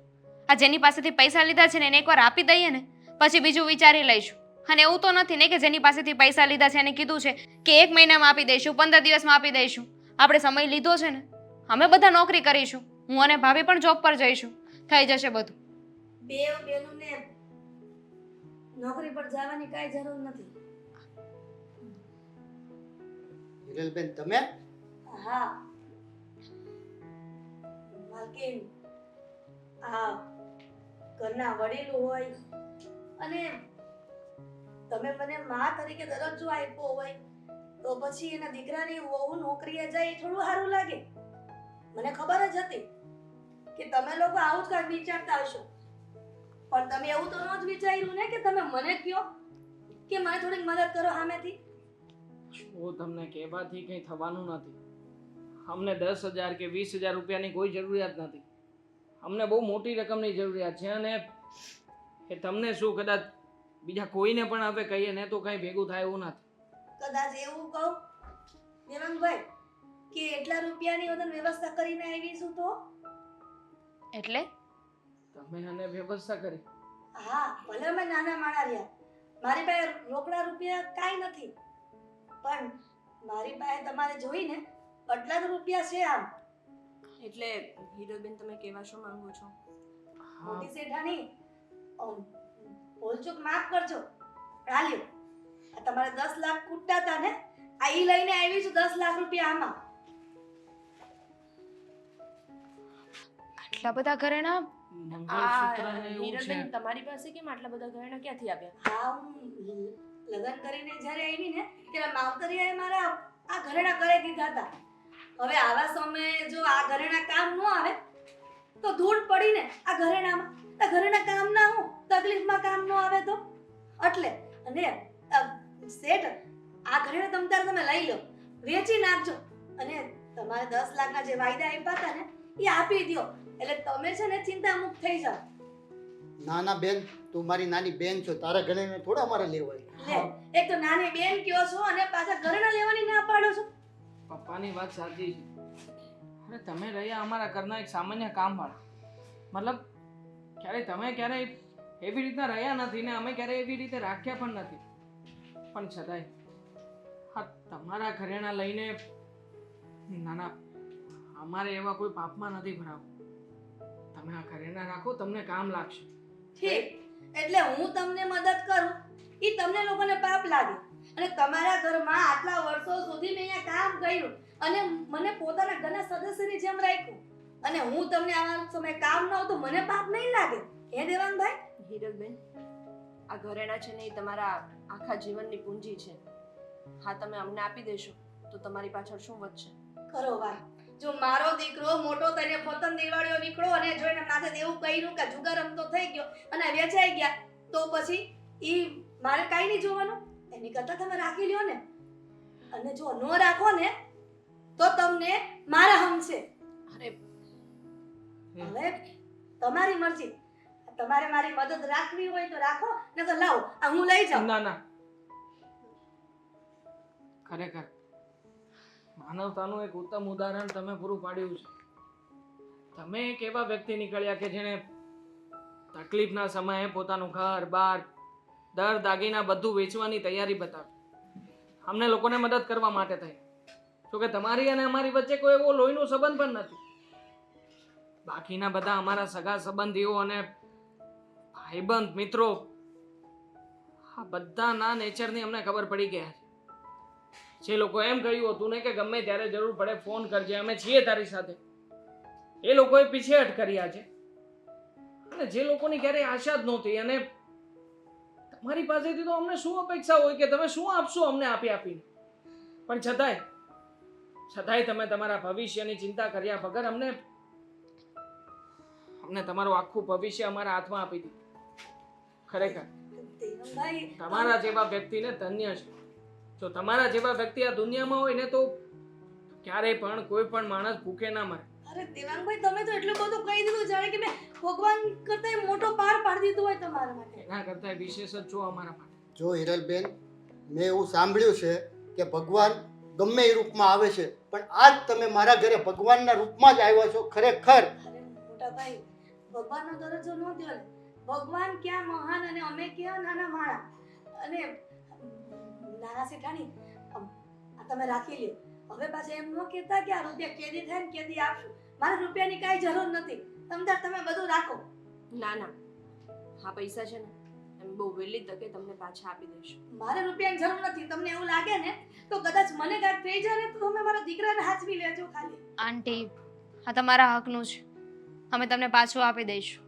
Speaker 4: આ જેની પાસેથી પૈસા લીધા છે ને એને એકવાર આપી દઈએ ને, પછી બીજું વિચારી લઈશું. અને એવું તો નથી ને કે જેની પાસેથી પૈસા લીધા છે એને કીધું છે કે 1 મહિનામાં આપી દઈશું, 15 દિવસમાં આપી દઈશું. આપણે સમય લીધો છે ને, અમે બધા નોકરી કરીશું, હું અને ભાભી પણ જોબ પર જઈશું, થઈ જશે બધું.
Speaker 5: બે બેનોને નોકરી પર જવાની કાંઈ જરૂર નથી.
Speaker 3: હિરલબેન, તમે
Speaker 5: હા માલકીન, આ ઘરના વડીલો હોય અને તમે મને મા તરીકે દરજ્જો આપ્યો હોય તો પછી એના દીકરાની વહુ નોકરીએ જાય એ થોડું સારું લાગે. મને ખબર જ હતી કે તમે લોકો આવું જ કાંઈક વિચારતા હશો, પણ તમે એવું તો ન જ વિચાર્યું ને કે તમે મને કહો કે મને થોડીક મદદ કરો સામેથી.
Speaker 2: હું તમને કહેવાથી કંઈ થવાનું નથી. અમને 10,000 કે 20,000 રૂપિયાની કોઈ જરૂરિયાત નથી. અમને બહુ મોટી રકમની જરૂરિયાત છે, અને એ તમને શું કદાચ બીજા કોઈને પણ હવે કહીએ ને તો કંઈ ભેગું થાય એવું નથી.
Speaker 5: કદાચ એવું કહું દેવાંગભાઈ કે એટલા રૂપિયાની વતન વ્યવસ્થા કરીને આવીશું તો?
Speaker 4: એટલે
Speaker 2: તમે આને વ્યવસ્થા કરી?
Speaker 5: હા, ભલે અમે નાના માણા રહ્યા, મારી પાસે રોકડા રૂપિયા કાંઈ નથી, પણ મારી પાસે તમારે જોઈને આટલા જ રૂપિયા છે. આમ
Speaker 6: એટલે હિરલબેન, તમે કહેવા શું માંગો છો?
Speaker 5: મોટી શેઠાણી, ભૂલચૂક માફ કરજો. હાલ્યો, આ તમારે 10 લાખ ખૂટતા હતા ને, આ ઈ લઈને આવી છું 10 લાખ રૂપિયા આમાં.
Speaker 4: આટલા બધા ઘરેણા?
Speaker 2: મંગળસૂત્ર ને એવું છે.
Speaker 6: હિરલબેન, તમારી પાસે કેમ આટલા બધા ઘરેણા ક્યાંથી આવ્યા?
Speaker 5: હા, હું લગ્ન કરીને જ્યારે આવી ને ત્યારે માવતરીએ મારા આ ઘરેણા કરી દીધા હતા. હવે આવા સમયે જો આ ઘરેણા કામ ન આવે તો ધૂળ પડીને આ ઘરેણામાં. આ ઘરેણા કામ ના હું તકલીફમાં કામ ન આવે તો એટલે. અને શેઠ, આ ઘરેણા તમે લઈ લો, વેચી નાખજો, અને તમારે 10 લાખના જે વાયદા આપ્યા હતા ને એ આપી દો, એટલે તમે છે ને ચિંતા મુક્ત થઈ જાઓ.
Speaker 3: નાના બેન, તું મારી નાની બેન છો, તારા ઘરેણા થોડા મારે લેવાય.
Speaker 5: લે, એક તો નાની બેન કયો છો અને પાછા ઘરેણા લેવાની ના પાડો છો.
Speaker 2: પપ્પાની વાત સાચી છે. અરે તમે રહ્યા અમારા ઘરના એક સામાન્ય કામવાળા. મતલબ ક્યારેય એવી રીતના રહ્યા નથી ને અમે ક્યારેય એવી રીતે રાખ્યા પણ નથી. પણ છતાંય હા, તમારા ઘરેણા લઈને ના, અમારે એવા કોઈ પાપમાં નથી ભરાવું. તમે આ ઘરેણા રાખો, તમને કામ લાગશે.
Speaker 5: ઠીક, એટલે હું તમને મદદ કરું એ તમને લોકોને પાપ લાગે. અને તમારા ઘરમાં આટલા વર્ષો સુધી મેં અહીંયા કામ કર્યું અને મને પોતાના ઘરના સદસ્યની જેમ રાખ્યું, અને હું તમને આવા સમય કામ ન આવું તો મને પાપ નહીં લાગે? એ દેવાંગભાઈ
Speaker 6: હિરલબેન, આ ઘરેણા છે ને એ તમારા આખા જીવનની પૂંજી છે. હા, તમે અમને આપી દેશો તો તમારી પાછળ શું વધશે?
Speaker 5: કરો વાત. જો મારો દીકરો મોટો થઈને પતંગ દિવાળીઓ નીકળો અને જોઈને માથે એવું કહ્યું કે જુગાર રમતો થઈ ગયો અને વેચાઈ ગયા, તો પછી ઈ મારે કાંઈ નહીં જોવાનું. એની કરતાં તમે રાખી લ્યો ને. અને જો ન રાખો ને તો તમને મારા હમશે.
Speaker 6: અરે
Speaker 5: હવે તમારી મરજી. તમારે મારી મદદ રાખવી હોય તો રાખો, નકર લાવો આ હું લઈ જાઉં.
Speaker 2: ના ના, ખરેખર માનવતાનું એક ઉત્તમ ઉદાહરણ તમે પૂરું પાડ્યું છે. તમે એક એવા વ્યક્તિ નીકળ્યા કે જેણે તકલીફના સમયે પોતાનું ઘર બાર દર દાગીના બધું વેચવાની તૈયારી બતાવી. અમને લોકોને મદદ કરવા માટે થઈ. જોકે તમારી અને અમારી વચ્ચે કોઈ એવો લોહીનો સંબંધ પણ નથી. બાકીના બધા અમારા સગા સંબંધીઓ અને ભાઈબંધ મિત્રો, આ બધાના નેચરની અમને ખબર પડી ગયા છે. જે લોકો એમ કહ્યું હતું ને કે ગમે ત્યારે જરૂર પડે ફોન કરજે, અમે છીએ તારી સાથે, એ લોકોએ પીછેહટ કર્યા છે. અને જે લોકોની ક્યારેય આશા જ નહોતી. અને તમારી પાસેથી તો અમને શું અપેક્ષા હોય કે તમે શું આપશો અમને આપી આપીને, પણ છતાંય તમે તમારા ભવિષ્યની ચિંતા કર્યા વગર અમને તમારું આખું ભવિષ્ય અમારા હાથમાં આપી દીધું. ખરેખર
Speaker 5: દેવાંગભાઈ
Speaker 2: તમારા જેવા વ્યક્તિને ધન્ય છે. જો તમારા જેવા વ્યક્તિ આ દુનિયામાં હોય ને તો ક્યારેય પણ કોઈ પણ માણસ ભૂખે ના મરે.
Speaker 5: અરે દેવાંગભાઈ તમે તો એટલું બધું કહી દીધું જાણે કે મેં ભગવાન કરતા મોટો પાર પાડી દીધો હોય તમારા માટે.
Speaker 2: એના કરતા વિશેષ જ છો અમારા માટે.
Speaker 3: જો હિરલબેન, મેં એવું સાંભળ્યું છે કે ભગવાન ગમે એ રૂપમાં આવે છે, પણ આજ તમે મારા ઘરે ભગવાનના રૂપમાં જ આવ્યા છો. ખરેખર
Speaker 5: અરે મોટા ભાઈ, ભગવાનનો દરજ્જો ન દ્યો ને. ભગવાન ક્યાં મહાન અને અમે ક્યાં નાના માણા. અને નાના શેઠાણી, આ તમે રાખી લ્યો. હવે પાછા એમ ન કહેતા કે આ રૂપિયા કેદી થાય ને કેદી આપશું. મારે રૂપિયાની કાંઈ જરૂર નથી. સમજા, તમે બધું રાખો.
Speaker 6: ના ના, હા પૈસા છે ને એમ બહુ વહેલી તકે તમને પાછા આપી દઈશું.
Speaker 5: મારે રૂપિયાની જરૂર નથી. તમને એવું લાગે ને તો કદાચ મને કાંઈક થઈ જાય ને તો તમે મારા દીકરાને હાચવી લેજો ખાલી.
Speaker 4: આંટી, આ તમારા હકનું છે. અમે તમને પાછું આપી દઈશું.